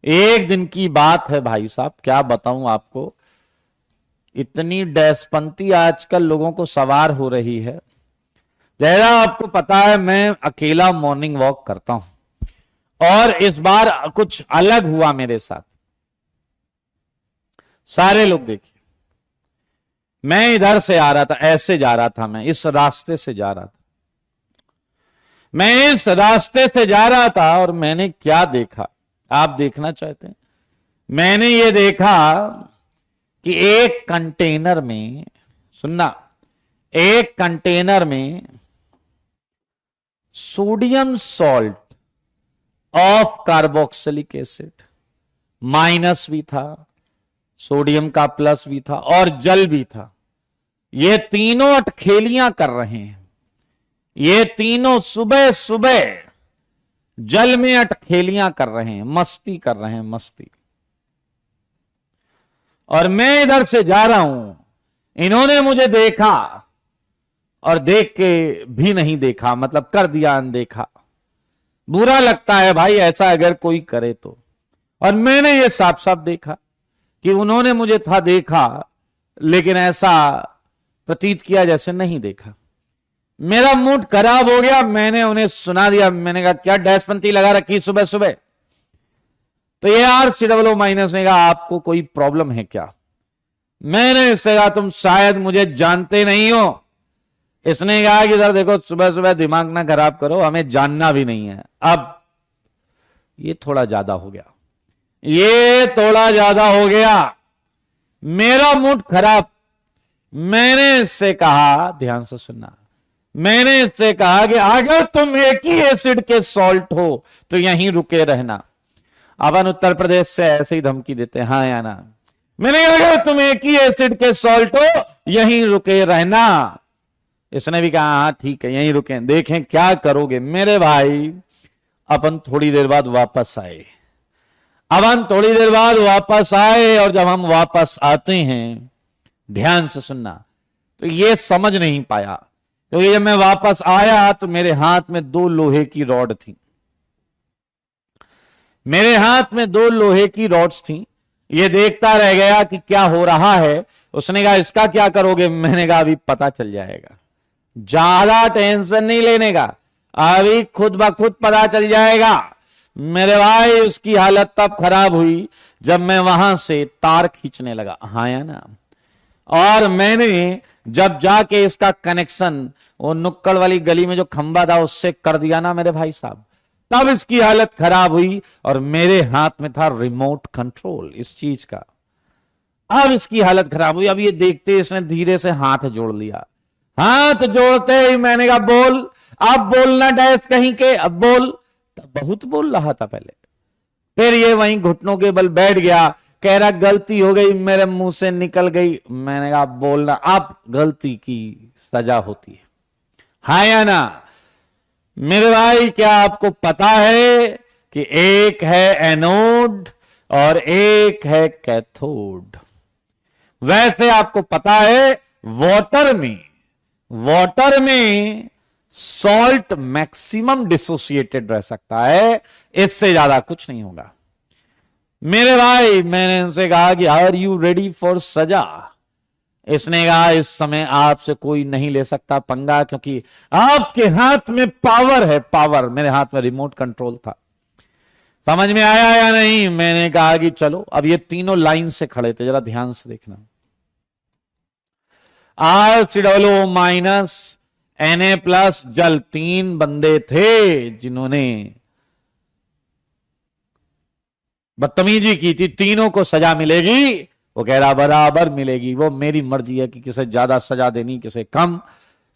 [SPEAKER 1] एक दिन की बात है भाई साहब, क्या बताऊं आपको, इतनी डैशपंती आजकल लोगों को सवार हो रही है। जैसा आपको पता है, मैं अकेला मॉर्निंग वॉक करता हूं, और इस बार कुछ अलग हुआ मेरे साथ। सारे लोग देखिए, मैं इधर से आ रहा था, ऐसे जा रहा था, मैं इस रास्ते से जा रहा था, मैं इस रास्ते से जा रहा था, और मैंने क्या देखा, आप देखना चाहते हैं? मैंने ये देखा कि एक कंटेनर में, सुनना, एक कंटेनर में sodium salt of carboxylic acid, minus भी था, सोडियम का प्लस भी था, और जल भी था। ये तीनों अटखेलियां कर रहे हैं, ये तीनों सुबह सुबह जल में अटखेलियां कर रहे हैं, मस्ती कर रहे हैं, मस्ती। और मैं इधर से जा रहा हूं, इन्होंने मुझे देखा, और देख के भी नहीं देखा, मतलब कर दिया अनदेखा। बुरा लगता है भाई ऐसा अगर कोई करे तो। और मैंने ये साफ साफ देखा कि उन्होंने मुझे था देखा, लेकिन ऐसा प्रतीत किया जैसे नहीं देखा। मेरा मूड खराब हो गया, मैंने उन्हें सुना दिया। मैंने कहा क्या डैशपंती लगा रखी सुबह सुबह। तो ये RCOO- ने कहा आपको कोई प्रॉब्लम है क्या? मैंने इससे कहा तुम शायद मुझे जानते नहीं हो। इसने कहा कि सर देखो, सुबह सुबह दिमाग ना खराब करो, हमें जानना भी नहीं है। अब ये थोड़ा ज्यादा हो गया, ये थोड़ा ज्यादा हो गया। मेरा मूड खराब। मैंने इससे कहा, ध्यान से सुनना, मैंने इससे कहा कि अगर तुम एक ही एसिड के सॉल्ट हो तो यहीं रुके रहना। अपन उत्तर प्रदेश से ऐसे ही धमकी देते हैं, हाँ या ना। मैंने कहा अगर तुम एक ही एसिड के सॉल्ट हो यहीं रुके रहना। इसने भी कहा हाँ ठीक है यहीं रुके, देखें क्या करोगे। मेरे भाई अपन थोड़ी देर बाद वापस आए। अपन थोड़ी देर बाद वापस आए और जब हम वापस आते हैं, ध्यान से सुनना, तो ये समझ नहीं पाया, क्योंकि जब मैं वापस आया तो मेरे हाथ में 2 लोहे की रॉड थी। मेरे हाथ में 2 लोहे की रॉड्स थी। ये देखता रह गया कि क्या हो रहा है। उसने कहा इसका क्या करोगे। मैंने कहा अभी पता चल जाएगा, ज्यादा टेंशन नहीं लेने का, अभी खुद ब खुद पता चल जाएगा। मेरे भाई उसकी हालत तब खराब हुई जब मैं वहां से तार खींचने लगा, हाँ या ना। और मैंने जब जाके इसका कनेक्शन वो नुक्कड़ वाली गली में जो खंबा था उससे कर दिया ना मेरे भाई साहब, तब इसकी हालत खराब हुई। और मेरे हाथ में था रिमोट कंट्रोल इस चीज का। अब इसकी हालत खराब हुई। अब ये देखते इसने धीरे से हाथ जोड़ लिया। हाथ जोड़ते ही मैंने कहा बोल, अब बोलना डैश कहीं के, अब बोल। बहुत बोल रहा था पहले, फिर ये वहीं घुटनों के बल बैठ गया, कह रहा गलती हो गई, मेरे मुंह से निकल गई। मैंने कहा बोलना, अब गलती की सजा होती है, हाँ या ना। मेरे भाई क्या आपको पता है कि एक है एनोड और एक है कैथोड। वैसे आपको पता है वाटर में सॉल्ट मैक्सिमम डिसोसिएटेड रह सकता है, इससे ज्यादा कुछ नहीं होगा। मेरे भाई मैंने इनसे कहा कि आर यू रेडी फॉर सजा। इसने कहा इस समय आपसे कोई नहीं ले सकता पंगा, क्योंकि आपके हाथ में पावर है, पावर। मेरे हाथ में रिमोट कंट्रोल था। समझ में आया या नहीं। मैंने कहा कि चलो। अब ये तीनों लाइन से खड़े थे, जरा ध्यान से देखना। RCOO माइनस Na+ जल, 3 बंदे थे जिन्होंने बदतमीजी की थी। तीनों को सजा मिलेगी। वो कह रहा बराबर मिलेगी, वो मेरी मर्जी है कि किसे ज्यादा सजा देनी किसे कम।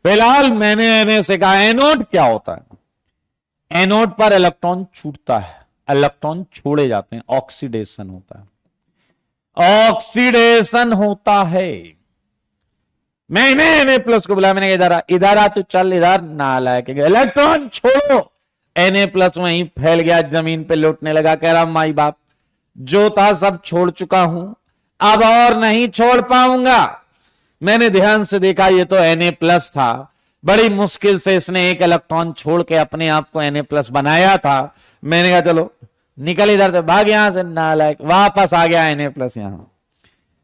[SPEAKER 1] फिलहाल मैंने Na से कहा एनोड क्या होता है। एनोड पर इलेक्ट्रॉन छूटता है, इलेक्ट्रॉन छोड़े जाते हैं, ऑक्सीडेशन होता है, ऑक्सीडेशन होता है। मैंने Na+ को बुलाया, मैंने कहा इधर आ, तो चल इधर, ना लायक इलेक्ट्रॉन छोड़ो। Na+ वहीं फैल गया, जमीन पे लौटने लगा, कह रहा माई बाप जो था सब छोड़ चुका हूं, अब और नहीं छोड़ पाऊंगा। मैंने ध्यान से देखा, ये तो Na+ था। बड़ी मुश्किल से इसने एक इलेक्ट्रॉन छोड़ के अपने आप को Na+ बनाया था। मैंने कहा चलो निकल इधर से, भाग यहां से नालायक। वापस आ गया Na+ यहां।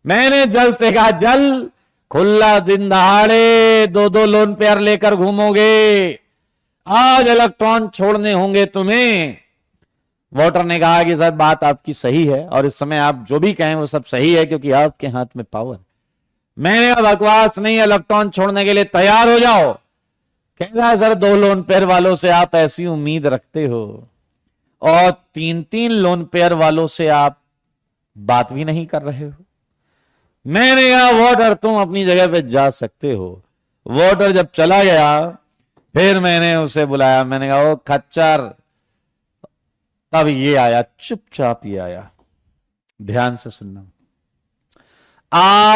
[SPEAKER 1] मैंने जल से कहा जल, खुला दिन दहाड़े 2-2 लोन पेयर लेकर घूमोगे, आज इलेक्ट्रॉन छोड़ने होंगे तुम्हें। वाटर ने कहा कि सर बात आपकी सही है, और इस समय आप जो भी कहें वो सब सही है, क्योंकि आपके हाथ में पावर। मैंने बकवास नहीं, इलेक्ट्रॉन छोड़ने के लिए तैयार हो जाओ। कह रहा है सर 2 लोन पेयर वालों से आप ऐसी उम्मीद रखते हो, और 3-3 लोन पेयर वालों से आप बात भी नहीं कर रहे हो। मैंने कहा वाटर तुम अपनी जगह पे जा सकते हो। वाटर जब चला गया, फिर मैंने उसे बुलाया, मैंने कहा ओ खच्चर। तब ये आया, चुपचाप ये आया, ध्यान से सुनना।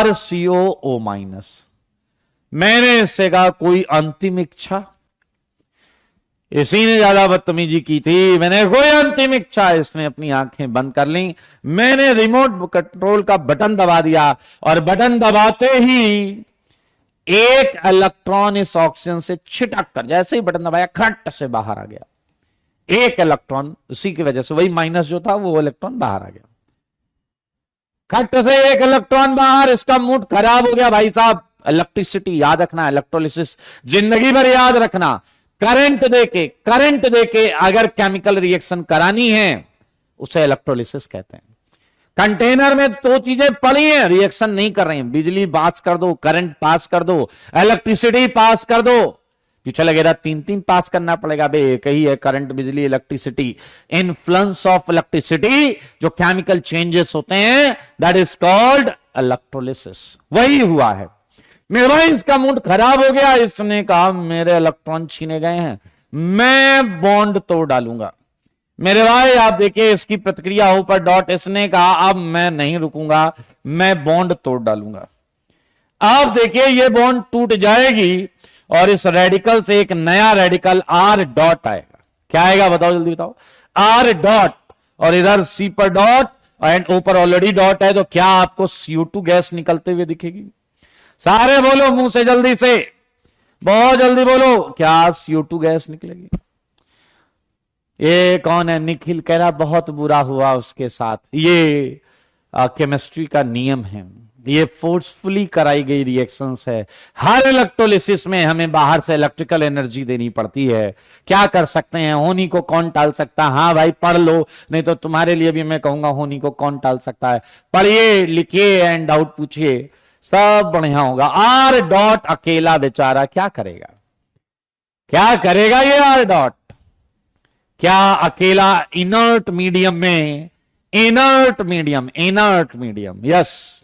[SPEAKER 1] RCOO-। मैंने इससे कहा कोई अंतिम इच्छा। इसी ने ज्यादा बदतमीजी की थी। मैंने कोई अंतिम इच्छा। इसने अपनी आंखें बंद कर ली। मैंने रिमोट कंट्रोल का बटन दबा दिया, और बटन दबाते ही एक इलेक्ट्रॉन इस ऑक्सीजन से छिटक कर, जैसे ही बटन दबाया खट से बाहर आ गया। एक इलेक्ट्रॉन, उसी की वजह से वही माइनस जो था वो इलेक्ट्रॉन बाहर आ गया। खट से एक इलेक्ट्रॉन बाहर। इसका मूड खराब हो गया भाई साहब। इलेक्ट्रिसिटी याद रखना, इलेक्ट्रोलिसिस जिंदगी भर याद रखना। करंट देके अगर केमिकल रिएक्शन करानी है उसे इलेक्ट्रोलिसिस कहते हैं। कंटेनर में 2 चीजें पड़ी हैं, रिएक्शन नहीं कर रही हैं। बिजली पास कर दो, करंट पास कर दो, इलेक्ट्रिसिटी पास कर दो। पीछे लगेगा 3-3 पास करना पड़ेगा। बे एक ही है, करंट, बिजली, इलेक्ट्रिसिटी। इन्फ्लुएंस ऑफ इलेक्ट्रिसिटी, जो केमिकल चेंजेस होते हैं, दैट इज कॉल्ड इलेक्ट्रोलिसिस, वही हुआ है। मेरे भाई इसका मूड खराब हो गया, इसने कहा मेरे इलेक्ट्रॉन छीने गए हैं, मैं बॉन्ड तोड़ डालूंगा। मेरे भाई आप देखिए इसकी प्रतिक्रिया ऊपर डॉट, इसने कहा अब मैं नहीं रुकूंगा, मैं बॉन्ड तोड़ डालूंगा। आप देखिए ये बॉन्ड टूट जाएगी और इस रेडिकल से एक नया रेडिकल आर डॉट आएगा। क्या आएगा बताओ, जल्दी बताओ, आर डॉट, और इधर सी पर डॉट एंड ऊपर ऑलरेडी डॉट है, तो क्या आपको CO2 गैस निकलते हुए दिखेगी? सारे बोलो मुंह से, जल्दी से, बहुत जल्दी बोलो, क्या CO2 गैस निकलेगी? ये कौन है? निखिल कह रहा बहुत बुरा हुआ उसके साथ। ये केमिस्ट्री का नियम है, ये फोर्सफुली कराई गई रिएक्शंस है। हर इलेक्ट्रोलिसिस में हमें बाहर से इलेक्ट्रिकल एनर्जी देनी पड़ती है। क्या कर सकते हैं? होनी को कौन टाल सकता है? हाँ भाई पढ़ लो, नहीं तो तुम्हारे लिए भी मैं कहूंगा होनी को कौन टाल सकता है। पढ़िए, लिखिए एंड डाउट पूछिए, सब बढ़िया होगा। आर डॉट अकेला बेचारा क्या करेगा? क्या करेगा ये आर डॉट? क्या अकेला इनर्ट मीडियम में, inert medium, yes,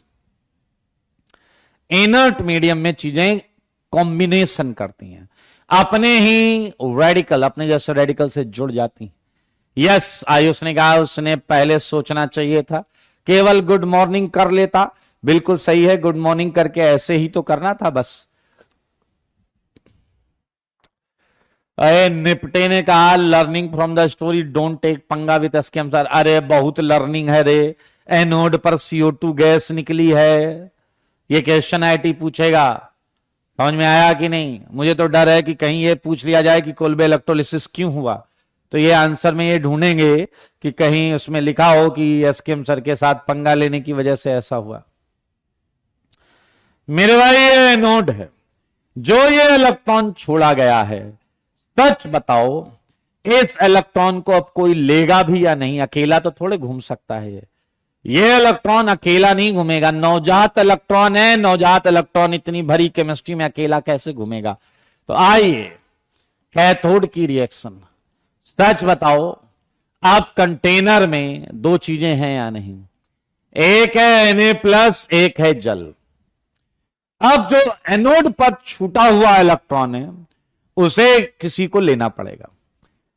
[SPEAKER 1] inert medium में चीजें कॉम्बिनेशन करती हैं, अपने ही रेडिकल, अपने जैसे रेडिकल से जुड़ जाती। यस, आयुष ने कहा उसने पहले सोचना चाहिए था, केवल गुड मॉर्निंग कर लेता। बिल्कुल सही है, गुड मॉर्निंग करके ऐसे ही तो करना था बस। अरे निपटे ने कहा learning from the story, don't take panga with SKM sir. अरे बहुत लर्निंग है रे, एनोड पर CO2 गैस निकली है, ये क्वेश्चन IIT पूछेगा, समझ में आया कि नहीं? मुझे तो डर है कि कहीं ये पूछ लिया जाए कि कोल्बे इलेक्ट्रोलिसिस क्यों हुआ, तो ये आंसर में ये ढूंढेंगे कि कहीं उसमें लिखा हो कि एसकेएम सर के साथ पंगा लेने की वजह से ऐसा हुआ। मेरे भाई ये एनोड है, जो ये इलेक्ट्रॉन छोड़ा गया है, सच बताओ इस इलेक्ट्रॉन को अब कोई लेगा भी या नहीं? अकेला तो थोड़े घूम सकता है ये इलेक्ट्रॉन अकेला नहीं घूमेगा, नवजात इलेक्ट्रॉन है, नवजात इलेक्ट्रॉन इतनी भरी केमिस्ट्री में अकेला कैसे घूमेगा? तो आइए कैथोड की रिएक्शन, सच बताओ आप कंटेनर में दो चीजें हैं या नहीं? एक है Na+, एक है जल। अब जो एनोड पर छूटा हुआ इलेक्ट्रॉन है उसे किसी को लेना पड़ेगा।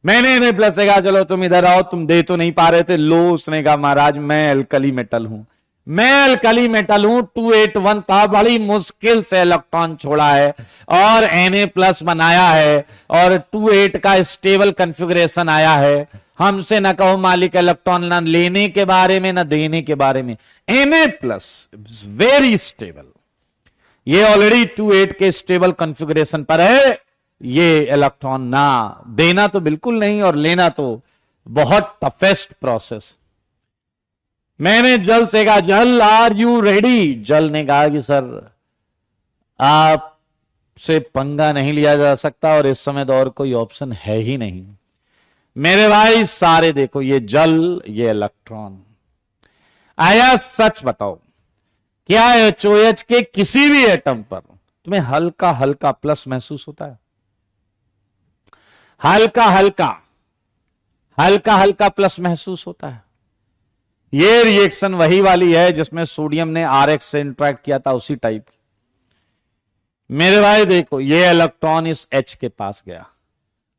[SPEAKER 1] मैंने Na+ से कहा चलो तुम इधर आओ, तुम दे तो नहीं पा रहे थे, लो। उसने कहा महाराज मैं अल्कली मेटल हूं, मैं अल्कली मेटल हूं, 281 था, बड़ी मुश्किल से इलेक्ट्रॉन छोड़ा है और Na+ बनाया है और 28 का स्टेबल कॉन्फ़िगरेशन आया है। हमसे ना कहो मालिक इलेक्ट्रॉन ना लेने के बारे में ना देने के बारे में। Na+ वेरी स्टेबल, ये ऑलरेडी 28 के स्टेबल कॉन्फ़िगरेशन पर है। ये इलेक्ट्रॉन ना देना तो बिल्कुल नहीं और लेना तो बहुत टफेस्ट प्रोसेस। मैंने जल से कहा जल आर यू रेडी? जल ने कहा कि सर आपसे पंगा नहीं लिया जा सकता और इस समय तो और कोई ऑप्शन है ही नहीं। मेरे भाई सारे देखो, ये जल, ये इलेक्ट्रॉन आया। सच बताओ क्या HOH के किसी भी एटम पर तुम्हें हल्का हल्का प्लस महसूस होता है? हल्का हल्का प्लस महसूस होता है। ये रिएक्शन वही वाली है जिसमें सोडियम ने RX से इंटरेक्ट किया था, उसी टाइप की। मेरे भाई देखो, ये इलेक्ट्रॉन इस H के पास गया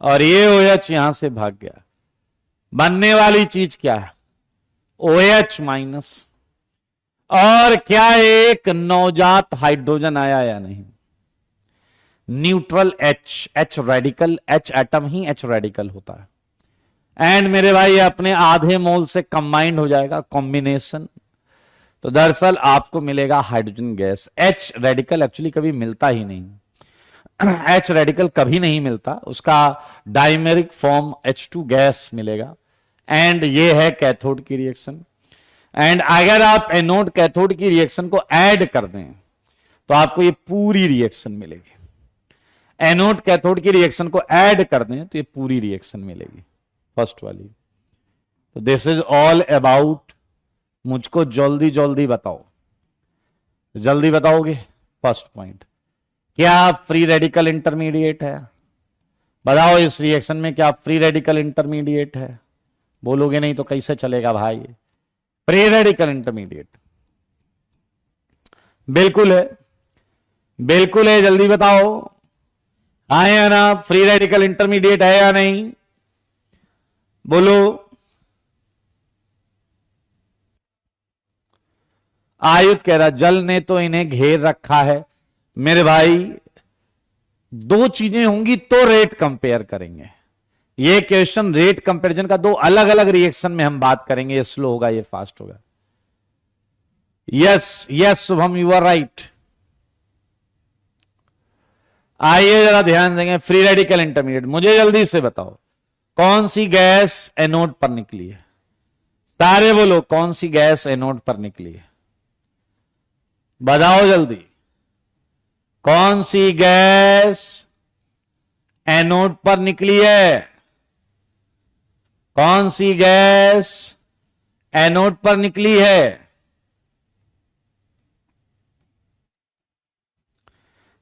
[SPEAKER 1] और ये OH यहां से भाग गया। बनने वाली चीज क्या है? OH-। और क्या एक नवजात हाइड्रोजन आया या नहीं? Neutral H radical, H atom ही H रेडिकल होता है। एंड मेरे भाई अपने आधे मोल से कंबाइंड हो जाएगा, कॉम्बिनेशन। तो दरअसल आपको मिलेगा hydrogen gas. H radical actually कभी मिलता ही नहीं, H रेडिकल कभी नहीं मिलता, उसका डाइमेरिक फॉर्म H2 गैस मिलेगा। एंड ये है कैथोड की रिएक्शन। एंड अगर आप एनोड कैथोड की रिएक्शन को ऐड कर दें तो आपको ये पूरी रिएक्शन मिलेगी। एनोड कैथोड की रिएक्शन को ऐड कर दें तो ये पूरी रिएक्शन मिलेगी, फर्स्ट वाली। तो दिस इज ऑल अबाउट, मुझको जल्दी जल्दी बताओ, जल्दी बताओगे? फर्स्ट पॉइंट, क्या फ्री रेडिकल इंटरमीडिएट है? बताओ इस रिएक्शन में क्या फ्री रेडिकल इंटरमीडिएट है? बोलोगे नहीं तो कैसे चलेगा भाई? फ्री रेडिकल इंटरमीडिएट बिल्कुल है, बिल्कुल है, जल्दी बताओ, हाँ या ना? फ्री रेडिकल इंटरमीडिएट है या नहीं? बोलो। आयुध कह रहा जल ने तो इन्हें घेर रखा है। मेरे भाई, दो चीजें होंगी तो रेट कंपेयर करेंगे। ये क्वेश्चन रेट कंपैरिजन का, दो अलग अलग रिएक्शन में हम बात करेंगे, ये स्लो होगा ये फास्ट होगा। Yes yes Shubham, you are right. आइए जरा ध्यान देंगे, फ्री रेडिकल इंटरमीडिएट, मुझे जल्दी से बताओ कौन सी गैस एनोड पर निकली है? सारे बोलो, कौन सी गैस एनोड पर निकली है? बताओ जल्दी, कौन सी गैस एनोड पर निकली है? कौन सी गैस एनोड पर निकली है?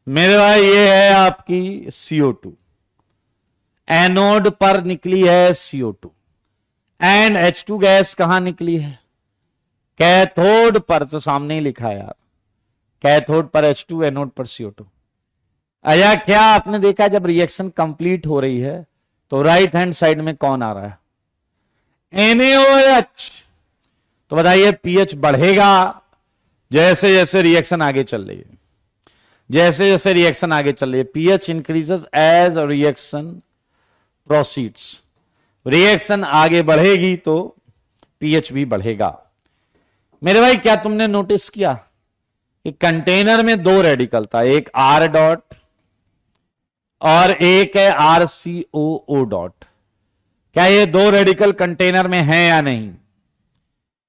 [SPEAKER 1] मेरे भाई ये है आपकी CO2, एनोड पर निकली है CO2। एंड H2 गैस कहां निकली है? कैथोड पर, तो सामने ही लिखा है यार, कैथोड पर H2, एनोड पर CO2। अया क्या आपने देखा, जब रिएक्शन कंप्लीट हो रही है तो राइट हैंड साइड में कौन आ रहा है? NaOH। तो बताइए pH बढ़ेगा जैसे जैसे रिएक्शन आगे चल रही है, जैसे जैसे रिएक्शन आगे चल रही है, pH increases as reaction proceeds. Reaction आगे बढ़ेगी तो pH भी बढ़ेगा। मेरे भाई क्या तुमने नोटिस किया कि कंटेनर में दो रेडिकल था, एक R डॉट और एक है RCOO डॉट। क्या ये दो रेडिकल कंटेनर में है या नहीं?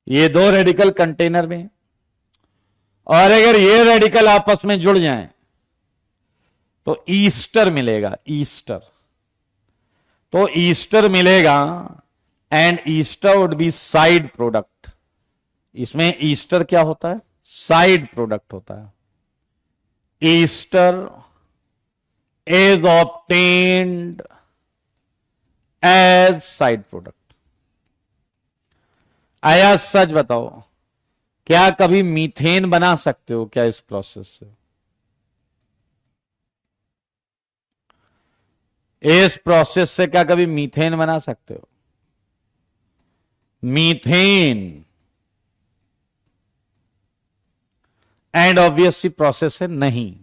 [SPEAKER 1] ये दो रेडिकल कंटेनर में, और अगर ये रेडिकल आपस में जुड़ जाएं तो ईस्टर मिलेगा, ईस्टर। तो ईस्टर मिलेगा and ester would be side product. इसमें ईस्टर क्या होता है? साइड प्रोडक्ट होता है। Ester is obtained as side product. आया सच बताओ, क्या कभी मीथेन बना सकते हो क्या इस प्रोसेस से? इस प्रोसेस से क्या कभी मीथेन बना सकते हो? मीथेन एंड ऑब्वियसली प्रोसेस है नहीं।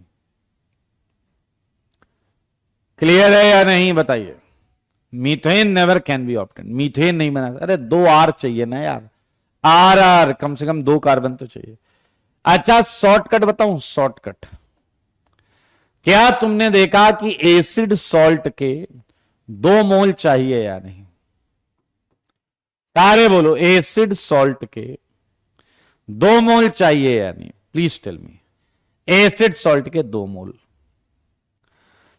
[SPEAKER 1] क्लियर है या नहीं बताइए? Methane never can be obtain, methane नहीं बना। अरे दो R चाहिए ना यार, R कम से कम दो कार्बन तो चाहिए। अच्छा शॉर्टकट बताऊं, शॉर्टकट। क्या तुमने देखा कि एसिड सॉल्ट के 2 मोल चाहिए या नहीं? सारे बोलो, एसिड सॉल्ट के 2 मोल चाहिए या नहीं? Please tell me, acid salt के 2 मोल।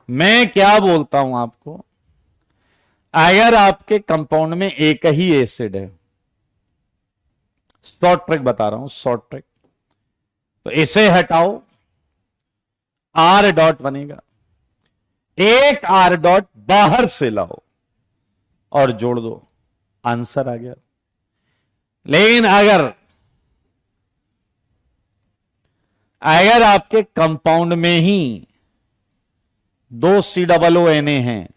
[SPEAKER 1] मैं क्या बोलता हूं आपको, अगर आपके कंपाउंड में एक ही एसिड है, शॉर्ट ट्रिक बता रहा हूं, शॉर्ट ट्रिक, तो इसे हटाओ, R डॉट बनेगा, एक R डॉट बाहर से लाओ और जोड़ दो, आंसर आ गया। लेकिन अगर आपके कंपाउंड में ही 2 COONA हैं,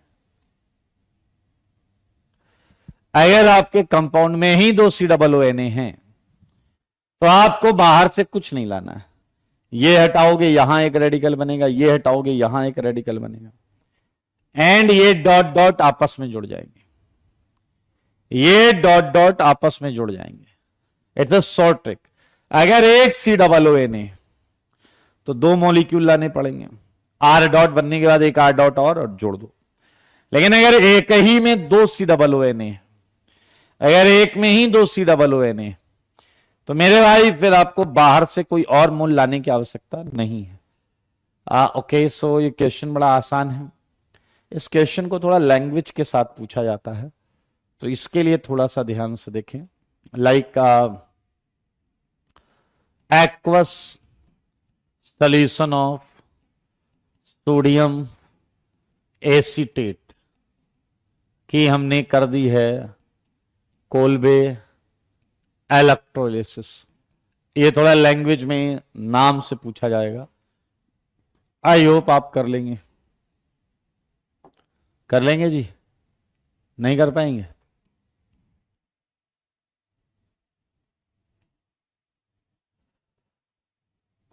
[SPEAKER 1] अगर आपके कंपाउंड में ही 2 COONA हैं, तो आपको बाहर से कुछ नहीं लाना है। ये हटाओगे यहां एक रेडिकल बनेगा, ये हटाओगे यहां एक रेडिकल बनेगा, एंड ये डॉट डॉट आपस में जुड़ जाएंगे, ये डॉट डॉट आपस में जुड़ जाएंगे। It's a short trick. अगर एक COONA तो 2 मॉलिक्यूल लाने पड़ेंगे, R डॉट बनने के बाद एक R डॉट और जोड़ दो। लेकिन अगर एक ही में 2 COONA, अगर एक में ही 2 COONA, तो मेरे भाई फिर आपको बाहर से कोई और मूल लाने की आवश्यकता नहीं है। ओके, सो ये क्वेश्चन बड़ा आसान है। इस क्वेश्चन को थोड़ा लैंग्वेज के साथ पूछा जाता है, तो इसके लिए थोड़ा सा ध्यान से देखें। Like aqueous solution of sodium acetate की हमने कर दी है कोल्बे इलेक्ट्रोलिसिस। ये थोड़ा लैंग्वेज में नाम से पूछा जाएगा। आई होप आप कर लेंगे। कर लेंगे जी? नहीं कर पाएंगे?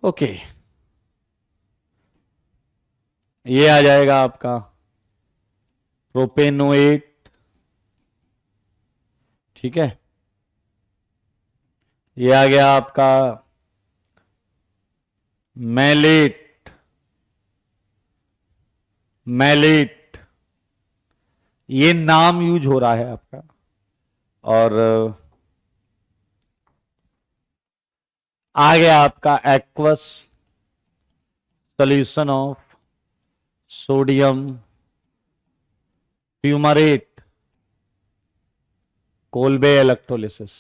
[SPEAKER 1] ओके, ये आ जाएगा आपका प्रोपेनोएट, ठीक है। ये आ गया आपका मैलेट, मैलेट, ये नाम यूज हो रहा है आपका। और आ गया आपका aqueous solution of sodium fumarate, Kolbe electrolysis,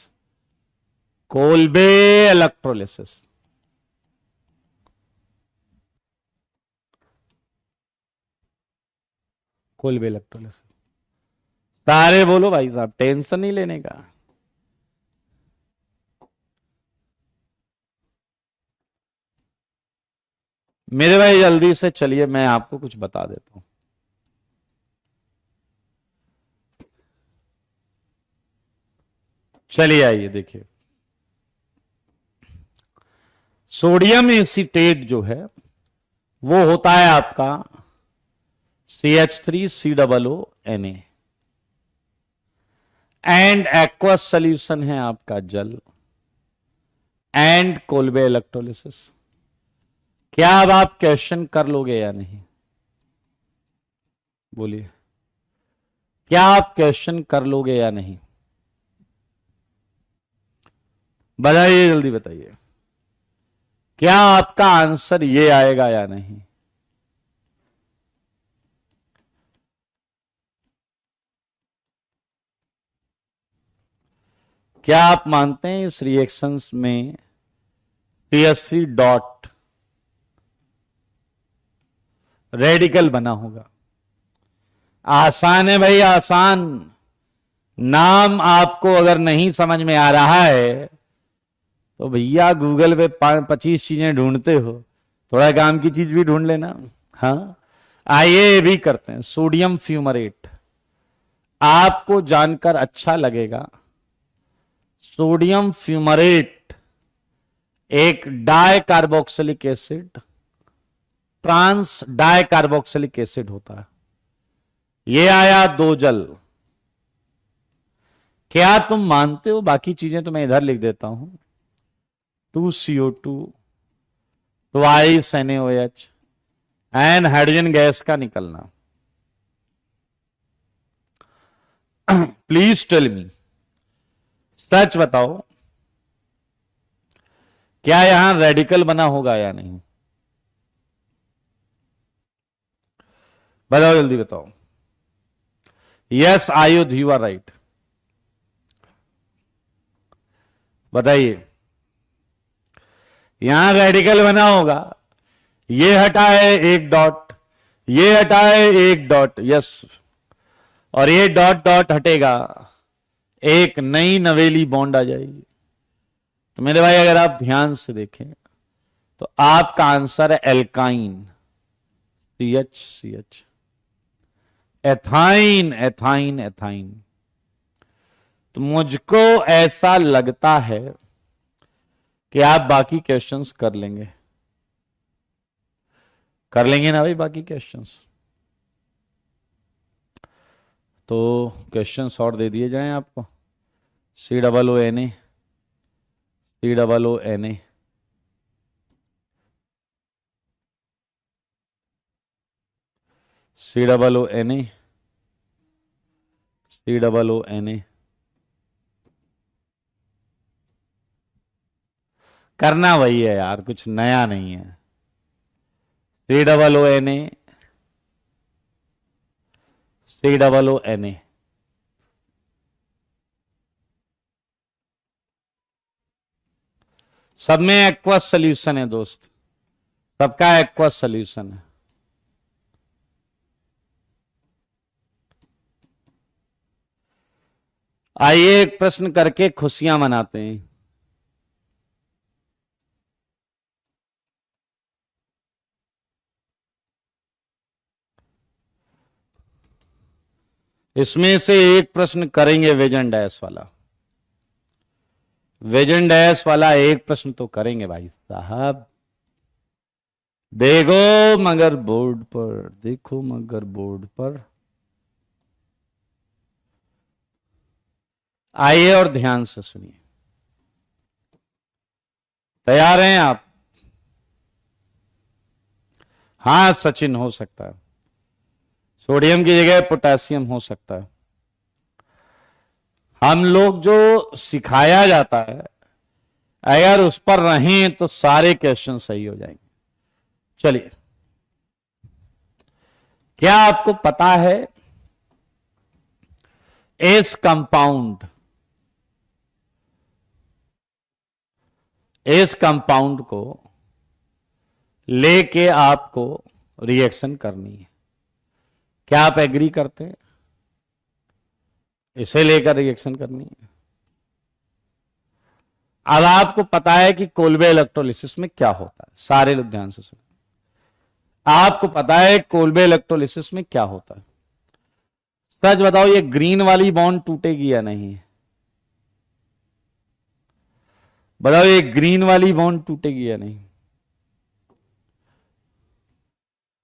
[SPEAKER 1] Kolbe electrolysis. Kolbe electrolysis, सारे बोलो भाई साहब, टेंशन नहीं लेने का। मेरे भाई जल्दी से चलिए, मैं आपको कुछ बता देता हूं। चलिए आइए देखिए, सोडियम एसीटेट जो है वो होता है आपका CH3COO Na, and aqueous solution है आपका जल, एंड कोल्बे इलेक्ट्रोलिसिस। क्या अब आप क्वेश्चन कर लोगे या नहीं? बोलिए, क्या आप क्वेश्चन कर लोगे या नहीं? बताइए, जल्दी बताइए, क्या आपका आंसर ये आएगा या नहीं? क्या आप मानते हैं इस रिएक्शंस में CH3 डॉट रेडिकल बना होगा? आसान है भाई, आसान। नाम आपको अगर नहीं समझ में आ रहा है तो भैया गूगल पे 25 चीजें ढूंढते हो, थोड़ा काम की चीज भी ढूंढ लेना। हाँ, आइए ये भी करते हैं। सोडियम फ्यूमरेट आपको जानकर अच्छा लगेगा। सोडियम फ्यूमरेट एक di carboxylic acid, trans di carboxylic acid होता है। ये आया दो जल। क्या तुम मानते हो? बाकी चीजें तो मैं इधर लिख देता हूं। 2CO2 twice NaOH and hydrogen gas का निकलना। प्लीज टेल मी, सच बताओ, क्या यहां रेडिकल बना होगा या नहीं? बताओ, जल्दी बताओ। यस आयुध, यू आर राइट। बताइए, यहां रेडिकल बना होगा। ये हटाए एक डॉट, ये हटाए एक डॉट, यस, और ये डॉट डॉट हटेगा, एक नई नवेली बॉन्ड आ जाएगी। तो मेरे भाई अगर आप ध्यान से देखें तो आपका आंसर है alkyne, CH, ethyne, ethyne, ethyne. तो मुझको ऐसा लगता है कि आप बाकी क्वेश्चंस कर लेंगे। कर लेंगे ना भाई बाकी क्वेश्चंस? तो क्वेश्चंस और दे दिए जाएं आपको। COONA, COONA, COONA, COONA। करना वही है यार, कुछ नया नहीं है। COONA, COONA। सब में एक्वस सोल्यूशन है दोस्त, सबका एक्वस सोल्यूशन है। आइए एक प्रश्न करके खुशियां मनाते हैं। इसमें से एक प्रश्न करेंगे वेजन डैश वाला, वेजन डैश वाला एक प्रश्न तो करेंगे भाई साहब। देखो मगर बोर्ड पर, देखो मगर बोर्ड पर। आइए और ध्यान से सुनिए। तैयार हैं आप? हां सचिन, हो सकता है सोडियम की जगह पोटेशियम हो सकता है। हम लोग जो सिखाया जाता है अगर उस पर रहें तो सारे क्वेश्चन सही हो जाएंगे। चलिए, क्या आपको पता है एस कंपाउंड, इस कंपाउंड को लेके आपको रिएक्शन करनी है? क्या आप एग्री करते हैं? इसे लेकर रिएक्शन करनी है। अब आपको पता है कि कोल्बे इलेक्ट्रोलिसिस में क्या होता है। सारे लोग ध्यान से सुनो। आपको पता है कोल्बे इलेक्ट्रोलिसिस में क्या होता है। सच बताओ, ये ग्रीन वाली बॉन्ड टूटेगी या नहीं? बताओ, ये ग्रीन वाली बॉन्ड टूटेगी या नहीं?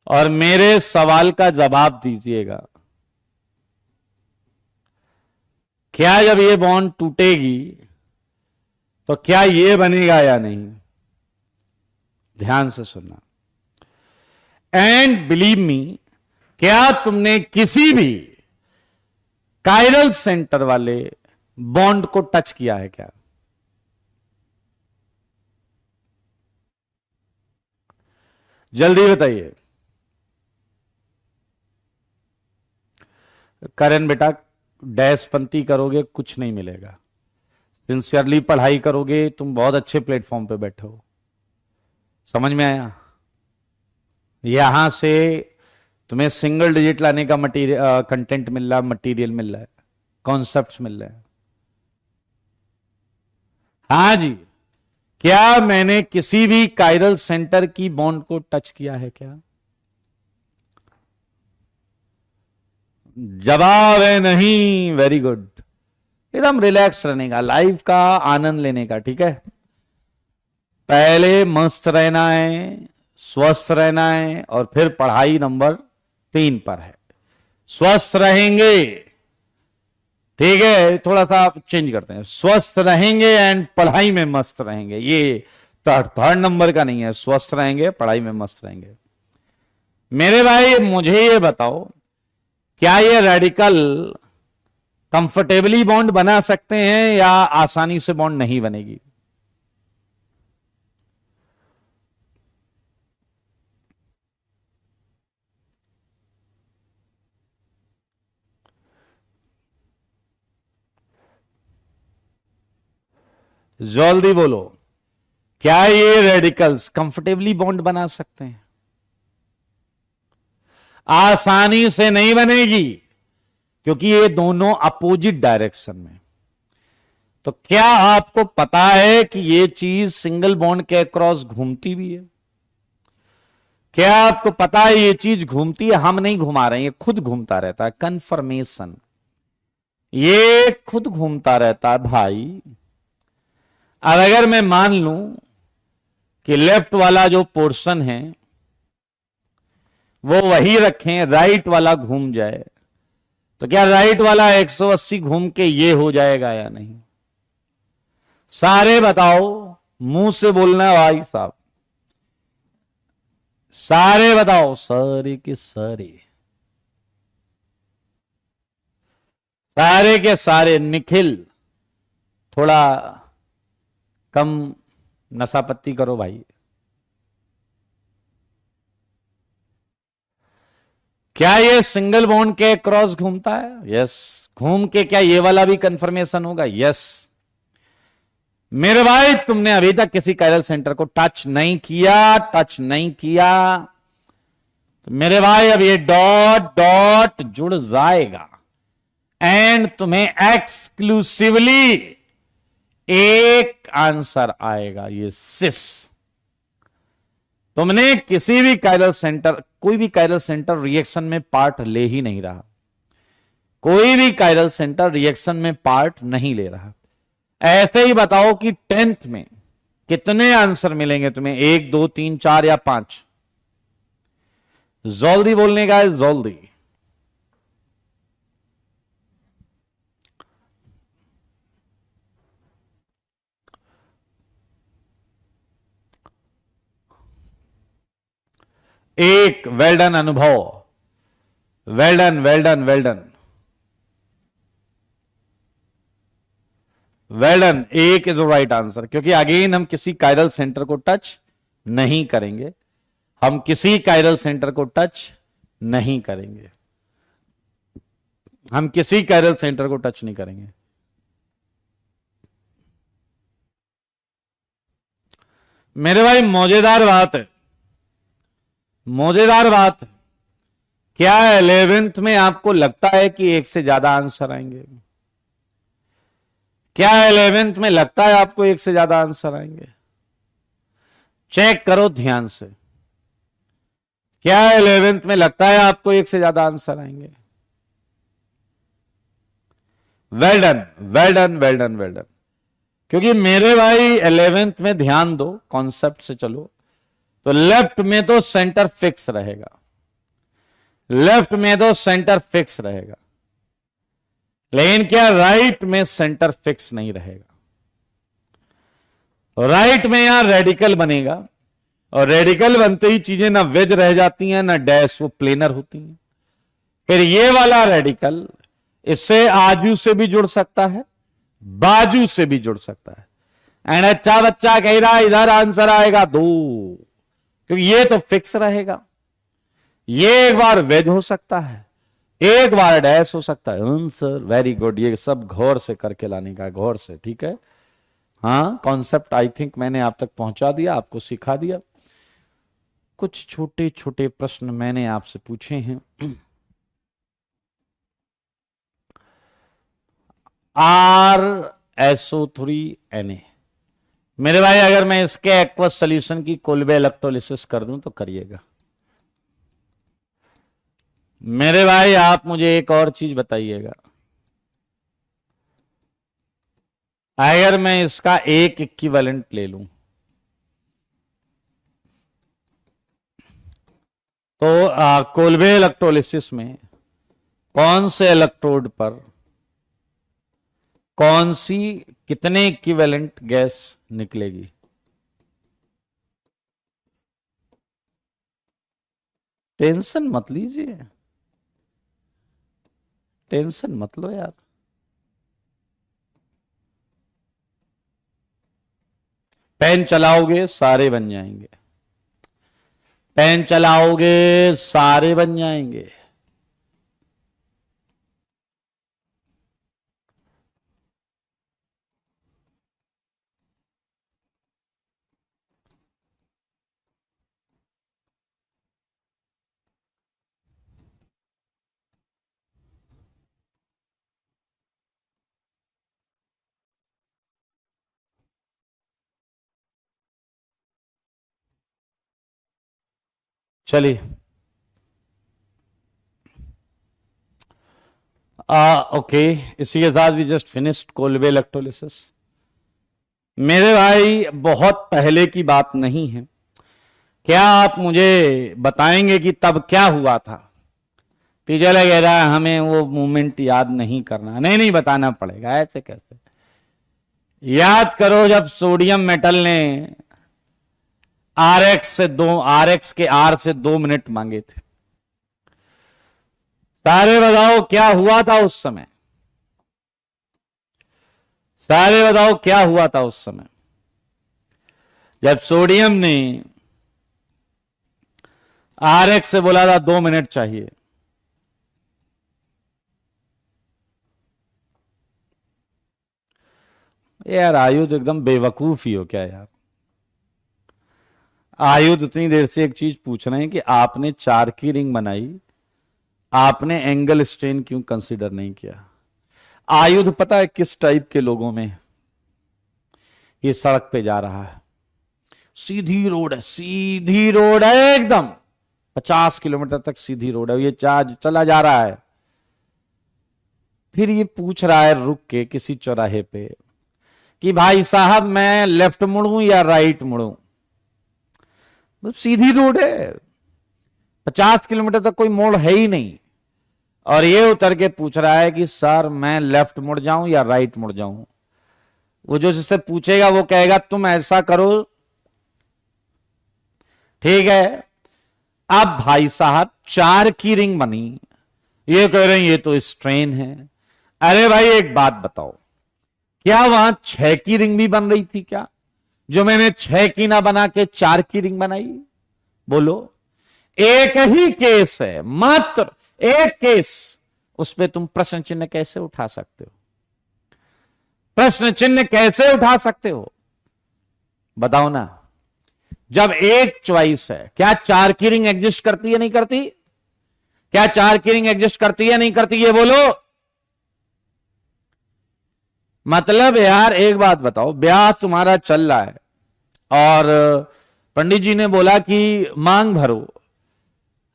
[SPEAKER 1] और मेरे सवाल का जवाब दीजिएगा, क्या जब ये बॉन्ड टूटेगी तो क्या ये बनेगा या नहीं? ध्यान से सुनना। एंड बिलीव मी, क्या तुमने किसी भी कायरल सेंटर वाले बॉन्ड को टच किया है क्या? जल्दी बताइए। करण बेटा, डैश पंती करोगे कुछ नहीं मिलेगा। सिंसियरली पढ़ाई करोगे, तुम बहुत अच्छे प्लेटफॉर्म पे बैठे हो। समझ में आया? यहां से तुम्हें सिंगल डिजिट लाने का मटीरियल, कंटेंट मिल रहा है, मटीरियल मिल रहा है, कॉन्सेप्ट्स मिल रहे हैं। हाँ जी, क्या मैंने किसी भी कायरल सेंटर की बॉन्ड को टच किया है क्या? जवाब है नहीं। Very good. एकदम रिलैक्स रहने का, लाइफ का आनंद लेने का, ठीक है। पहले मस्त रहना है, स्वस्थ रहना है, और फिर पढ़ाई नंबर 3 पर है। स्वस्थ रहेंगे, ठीक है, थोड़ा सा आप चेंज करते हैं। स्वस्थ रहेंगे एंड पढ़ाई में मस्त रहेंगे। ये थर्ड नंबर का नहीं है। स्वस्थ रहेंगे, पढ़ाई में मस्त रहेंगे। मेरे भाई मुझे ये बताओ, क्या ये रेडिकल कंफर्टेबली बॉन्ड बना सकते हैं या आसानी से बॉन्ड नहीं बनेगी? जल्दी बोलो, क्या ये रेडिकल्स कंफर्टेबली बॉन्ड बना सकते हैं? आसानी से नहीं बनेगी, क्योंकि ये दोनों अपोजिट डायरेक्शन में। तो क्या आपको पता है कि ये चीज सिंगल बॉन्ड के अक्रॉस घूमती भी है? क्या आपको पता है ये चीज घूमती है? हम नहीं घुमा रहे हैं, ये खुद घूमता रहता है। कन्फर्मेशन, ये खुद घूमता रहता है भाई। अब अगर मैं मान लूं कि लेफ्ट वाला जो पोर्शन है वो वही रखें, राइट वाला घूम जाए, तो क्या राइट वाला 180 घूम के ये हो जाएगा या नहीं? सारे बताओ, मुंह से बोलना भाई साहब। सारे बताओ, सारे के सारे, सारे के सारे। निखिल, थोड़ा कम नशापत्ती करो भाई। क्या ये सिंगल बॉन्ड के क्रॉस घूमता है? यस। घूम के क्या ये वाला भी कंफर्मेशन होगा? यस। मेरे भाई, तुमने अभी तक किसी कायरल सेंटर को टच नहीं किया, टच नहीं किया, तो मेरे भाई अब ये डॉट डॉट जुड़ जाएगा एंड तुम्हें एक्सक्लूसिवली एक आंसर आएगा, ये सिस। तुमने किसी भी कायरल सेंटर, कोई भी कायरल सेंटर रिएक्शन में पार्ट ले ही नहीं रहा। कोई भी कायरल सेंटर रिएक्शन में पार्ट नहीं ले रहा। ऐसे ही बताओ कि 10th में कितने आंसर मिलेंगे तुम्हें, 1 2 3 4 या 5? जल्दी बोलने का है, जल्दी। एक। वेल डन अनुभव, well done well done well done well done. एक इज द राइट आंसर, क्योंकि अगेन हम किसी कायरल सेंटर को टच नहीं करेंगे, हम किसी कायरल सेंटर को टच नहीं करेंगे, हम किसी कायरल सेंटर को टच नहीं करेंगे। मेरे भाई मौजेदार बात है, मौजेदार बात। क्या 11th में आपको लगता है कि एक से ज्यादा आंसर आएंगे? क्या 11th में लगता है आपको एक से ज्यादा आंसर आएंगे? चेक करो ध्यान से। क्या 11th में लगता है आपको एक से ज्यादा आंसर आएंगे? Well done well done well done well done. क्योंकि मेरे भाई 11th में ध्यान दो, कॉन्सेप्ट से चलो, तो लेफ्ट में तो सेंटर फिक्स रहेगा, लेफ्ट में तो सेंटर फिक्स रहेगा, लेकिन क्या राइट में सेंटर फिक्स नहीं रहेगा? राइट में यहां रेडिकल बनेगा, और रेडिकल बनते ही चीजें ना वेज रह जाती हैं ना डैश, वो प्लेनर होती हैं। फिर ये वाला रेडिकल इससे आजू से भी जुड़ सकता है, बाजू से भी जुड़ सकता है। एंड अच्छा बच्चा कह रहा है इधर आंसर आएगा 2, क्योंकि ये तो फिक्स रहेगा। ये एक बार वेज हो सकता है, एक बार डैश हो सकता है। Answer very good. ये सब गौर से करके लाने का, गौर से, ठीक है। हाँ, कॉन्सेप्ट आई थिंक मैंने आप तक पहुंचा दिया, आपको सिखा दिया। कुछ छोटे छोटे प्रश्न मैंने आपसे पूछे हैं। RSO3Na, मेरे भाई अगर मैं इसके एक्वस सॉल्यूशन की कोल्बे इलेक्ट्रोलिसिस कर दूं तो करिएगा। मेरे भाई आप मुझे एक और चीज बताइएगा, अगर मैं इसका एक इक्विवेलेंट ले लूं तो कोल्बे इलेक्ट्रोलिसिस में कौन से इलेक्ट्रोड पर कौन सी कितने इक्विवेलेंट गैस निकलेगी? टेंशन मत लीजिए, टेंशन मत लो यार। पेन चलाओगे सारे बन जाएंगे, पेन चलाओगे सारे बन जाएंगे। चलिए, ओके, इसी के साथ we just finished Kolbe electrolysis. मेरे भाई बहुत पहले की बात नहीं है, क्या आप मुझे बताएंगे कि तब क्या हुआ था? पीछे लगे रहा हमें वो मूवमेंट याद नहीं करना। नहीं नहीं, बताना पड़ेगा, ऐसे कैसे? याद करो जब सोडियम मेटल ने आरएक्स के आर से 2 मिनट मांगे थे। सारे बताओ क्या हुआ था उस समय, सारे बताओ क्या हुआ था उस समय जब सोडियम ने आरएक्स से बोला था 2 मिनट चाहिए। यार आयुध एकदम बेवकूफ ही हो क्या यार? आयुध इतनी देर से एक चीज पूछ रहे हैं कि आपने 4 की रिंग बनाई, आपने एंगल स्ट्रेन क्यों कंसीडर नहीं किया? आयुध पता है किस टाइप के लोगों में? ये सड़क पे जा रहा है, सीधी रोड है, सीधी रोड है एकदम, 50 किलोमीटर तक सीधी रोड है, ये चार्ज चला जा रहा है, फिर ये पूछ रहा है रुक के किसी चौराहे पे कि भाई साहब मैं लेफ्ट मुड़ूं या राइट मुड़ूं। तो सीधी रोड है, 50 किलोमीटर तक कोई मोड़ है ही नहीं, और ये उतर के पूछ रहा है कि सर मैं लेफ्ट मुड़ जाऊं या राइट मुड़ जाऊं। वो जो जिससे पूछेगा वो कहेगा तुम ऐसा करो, ठीक है। अब भाई साहब 4 की रिंग बनी, ये कह रहे हैं ये तो स्ट्रेन है। अरे भाई एक बात बताओ, क्या वहां 6 की रिंग भी बन रही थी क्या, जो मैंने 6 की ना बना के 4 की रिंग बनाई? बोलो, एक ही केस है, मात्र एक केस, उस पर तुम प्रश्न चिन्ह कैसे उठा सकते हो? प्रश्न चिन्ह कैसे उठा सकते हो बताओ ना। जब एक चॉइस है, क्या 4 की रिंग एग्जिस्ट करती है नहीं करती? क्या 4 की रिंग एग्जिस्ट करती है नहीं करती? ये बोलो। मतलब यार एक बात बताओ, ब्याह तुम्हारा चल रहा है और पंडित जी ने बोला कि मांग भरो।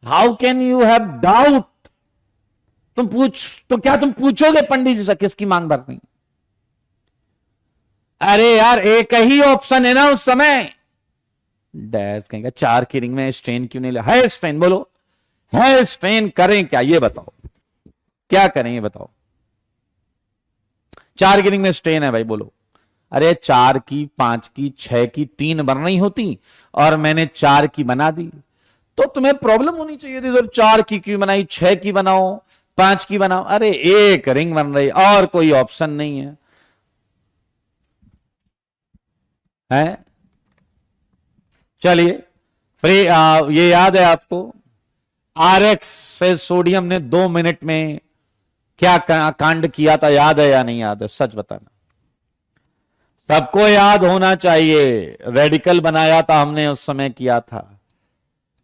[SPEAKER 1] How can you have doubt? तुम क्या तुम पूछोगे पंडित जी से किसकी मांग भरनी? अरे यार एक ही ऑप्शन है ना उस समय। डैश कहेंगे 4 की रिंग में स्ट्रेन क्यों नहीं लिया? है स्ट्रेन, बोलो है स्ट्रेन, करें क्या ये बताओ, क्या करें ये बताओ। 4 की रिंग में स्ट्रेन है भाई, बोलो। अरे 4 की, 5 की, 6 की 3 बन रही होती और मैंने 4 की बना दी, तो तुम्हें प्रॉब्लम होनी चाहिए थी। 4 की क्यों बनाई? 6 की बनाओ, 5 की बनाओ। अरे एक रिंग बन रही और कोई ऑप्शन नहीं है, है? चलिए फ्री ये याद है आपको आरएक्स से सोडियम ने 2 मिनट में क्या कांड किया था? याद है या नहीं याद है? सच बताना। सबको याद होना चाहिए, रेडिकल बनाया था हमने उस समय, किया था।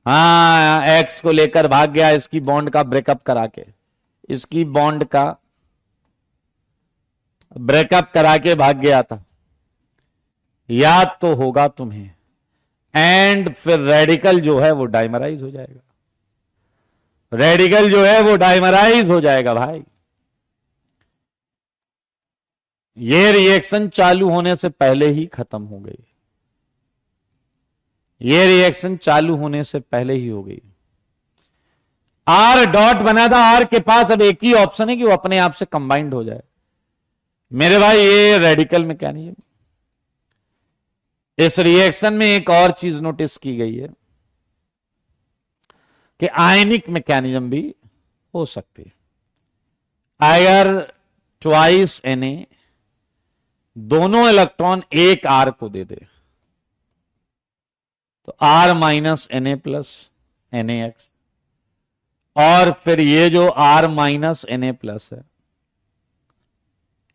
[SPEAKER 1] हाँ, एक्स को लेकर भाग गया, इसकी बॉन्ड का ब्रेकअप करा के, इसकी बॉन्ड का ब्रेकअप करा के भाग गया था, याद तो होगा तुम्हें। एंड फिर रेडिकल जो है वो डाइमराइज हो जाएगा, रेडिकल जो है वो डाइमराइज हो जाएगा भाई। ये रिएक्शन चालू होने से पहले ही खत्म हो गई, ये रिएक्शन चालू होने से पहले ही हो गई। आर डॉट बना था, आर के पास अब एक ही ऑप्शन है कि वो अपने आप से कंबाइंड हो जाए। मेरे भाई ये रेडिकल मैकेनिज्म, इस रिएक्शन में एक और चीज नोटिस की गई है कि आयनिक मैकेनिज्म भी हो सकती है। अगर ट्वाइस Na दोनों इलेक्ट्रॉन एक आर को दे दे तो R minus Na plus NaX, और फिर ये जो R माइनस Na प्लस है,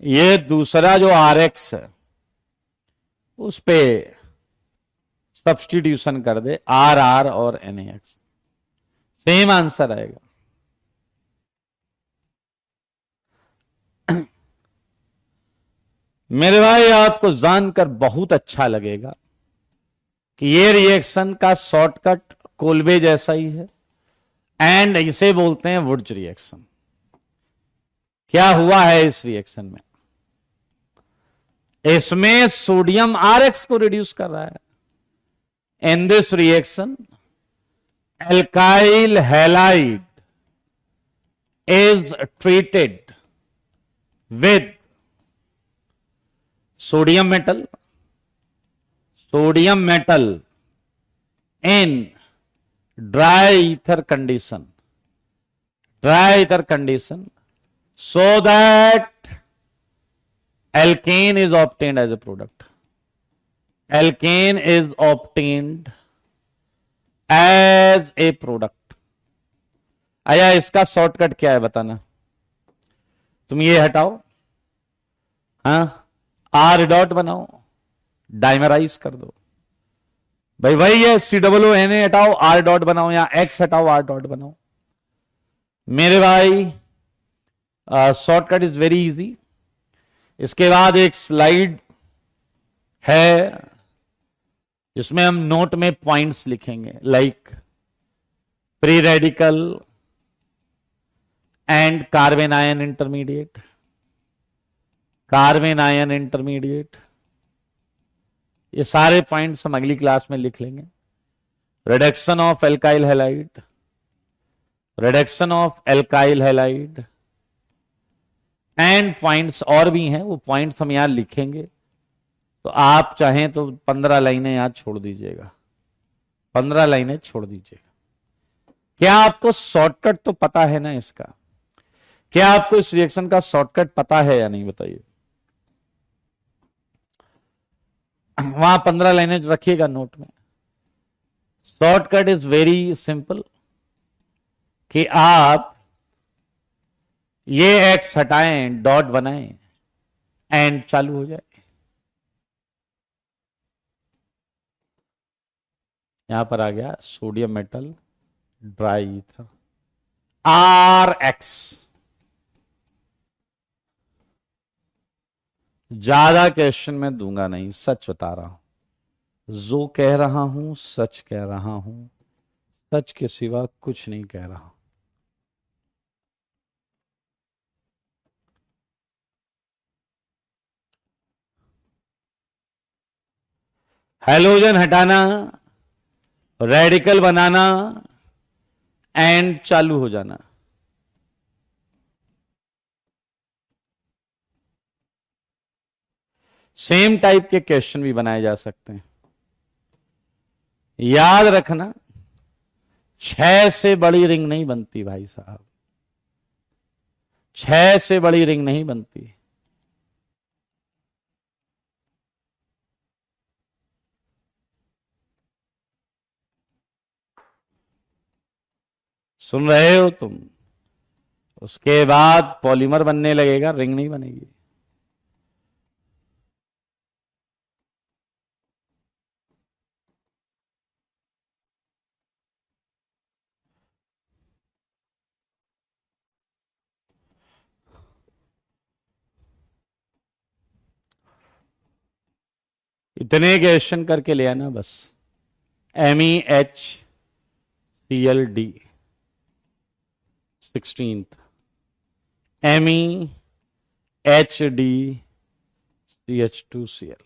[SPEAKER 1] ये दूसरा जो RX है उस पे सब्स्टिट्यूशन कर दे, RR और NaX, सेम आंसर आएगा। मेरे भाई आपको जानकर बहुत अच्छा लगेगा कि ये रिएक्शन का शॉर्टकट कोल्बे जैसा ही है, एंड इसे बोलते हैं वुड्स रिएक्शन। क्या हुआ है इस रिएक्शन में? इसमें सोडियम RX को रिड्यूस कर रहा है। In this reaction alkyl halide is treated with sodium metal in dry ether condition, so that alkane is obtained as a product. Alkane is obtained as a product. आया, इसका शॉर्टकट क्या है बताना? तुम ये हटाओ, हाँ, R डॉट बनाओ, डाइमराइज कर दो भाई, वही है COONA हटाओ, R डॉट बनाओ, या X हटाओ, R डॉट बनाओ। मेरे भाई शॉर्टकट इज वेरी इजी। इसके बाद एक स्लाइड है जिसमें हम नोट में पॉइंट्स लिखेंगे, like pre radical and carbon ion intermediate, carbon ion intermediate. ये सारे पॉइंट्स हम अगली क्लास में लिख लेंगे। Reduction of alkyl halide, reduction of alkyl halide and points और भी हैं, वो पॉइंट्स हम यहां लिखेंगे। तो आप चाहें तो 15 लाइनें यहां छोड़ दीजिएगा, 15 लाइनें छोड़ दीजिएगा। क्या आपको शॉर्टकट तो पता है ना इसका? क्या आपको इस रिएक्शन का शॉर्टकट पता है या नहीं, बताइए। वहां 15 लाइनें रखिएगा नोट में। शॉर्टकट इज वेरी सिंपल कि आप ये एक्स हटाएं, डॉट बनाएं, एंड चालू हो जाए। यहां पर आ गया sodium metal dry ether RX। ज्यादा क्वेश्चन में दूंगा नहीं, सच बता रहा हूं। जो कह रहा हूं सच कह रहा हूं, सच के सिवा कुछ नहीं कह रहा हूं। हैलोजन हटाना, रेडिकल बनाना एंड चालू हो जाना। सेम टाइप के क्वेश्चन भी बनाए जा सकते हैं। याद रखना, 6 से बड़ी रिंग नहीं बनती भाई साहब, 6 से बड़ी रिंग नहीं बनती। सुन रहे हो तुम? उसके बाद पॉलीमर बनने लगेगा, रिंग नहीं बनेगी। इतने क्वेश्चन करके ले आना बस। MEHCl D 16th, MEHDCH2Cl।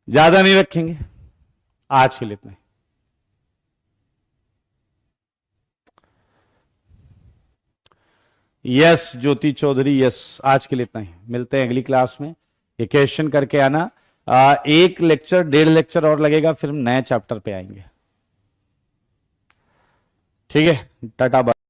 [SPEAKER 1] ज्यादा नहीं रखेंगे आज के लिए, इतना ही। यस ज्योति चौधरी, यस आज के लिए इतना ही। मिलते हैं अगली क्लास में। ये क्वेश्चन करके आना। एक लेक्चर 1.5 लेक्चर और लगेगा, फिर हम नए चैप्टर पे आएंगे। ठीक है, टाटा।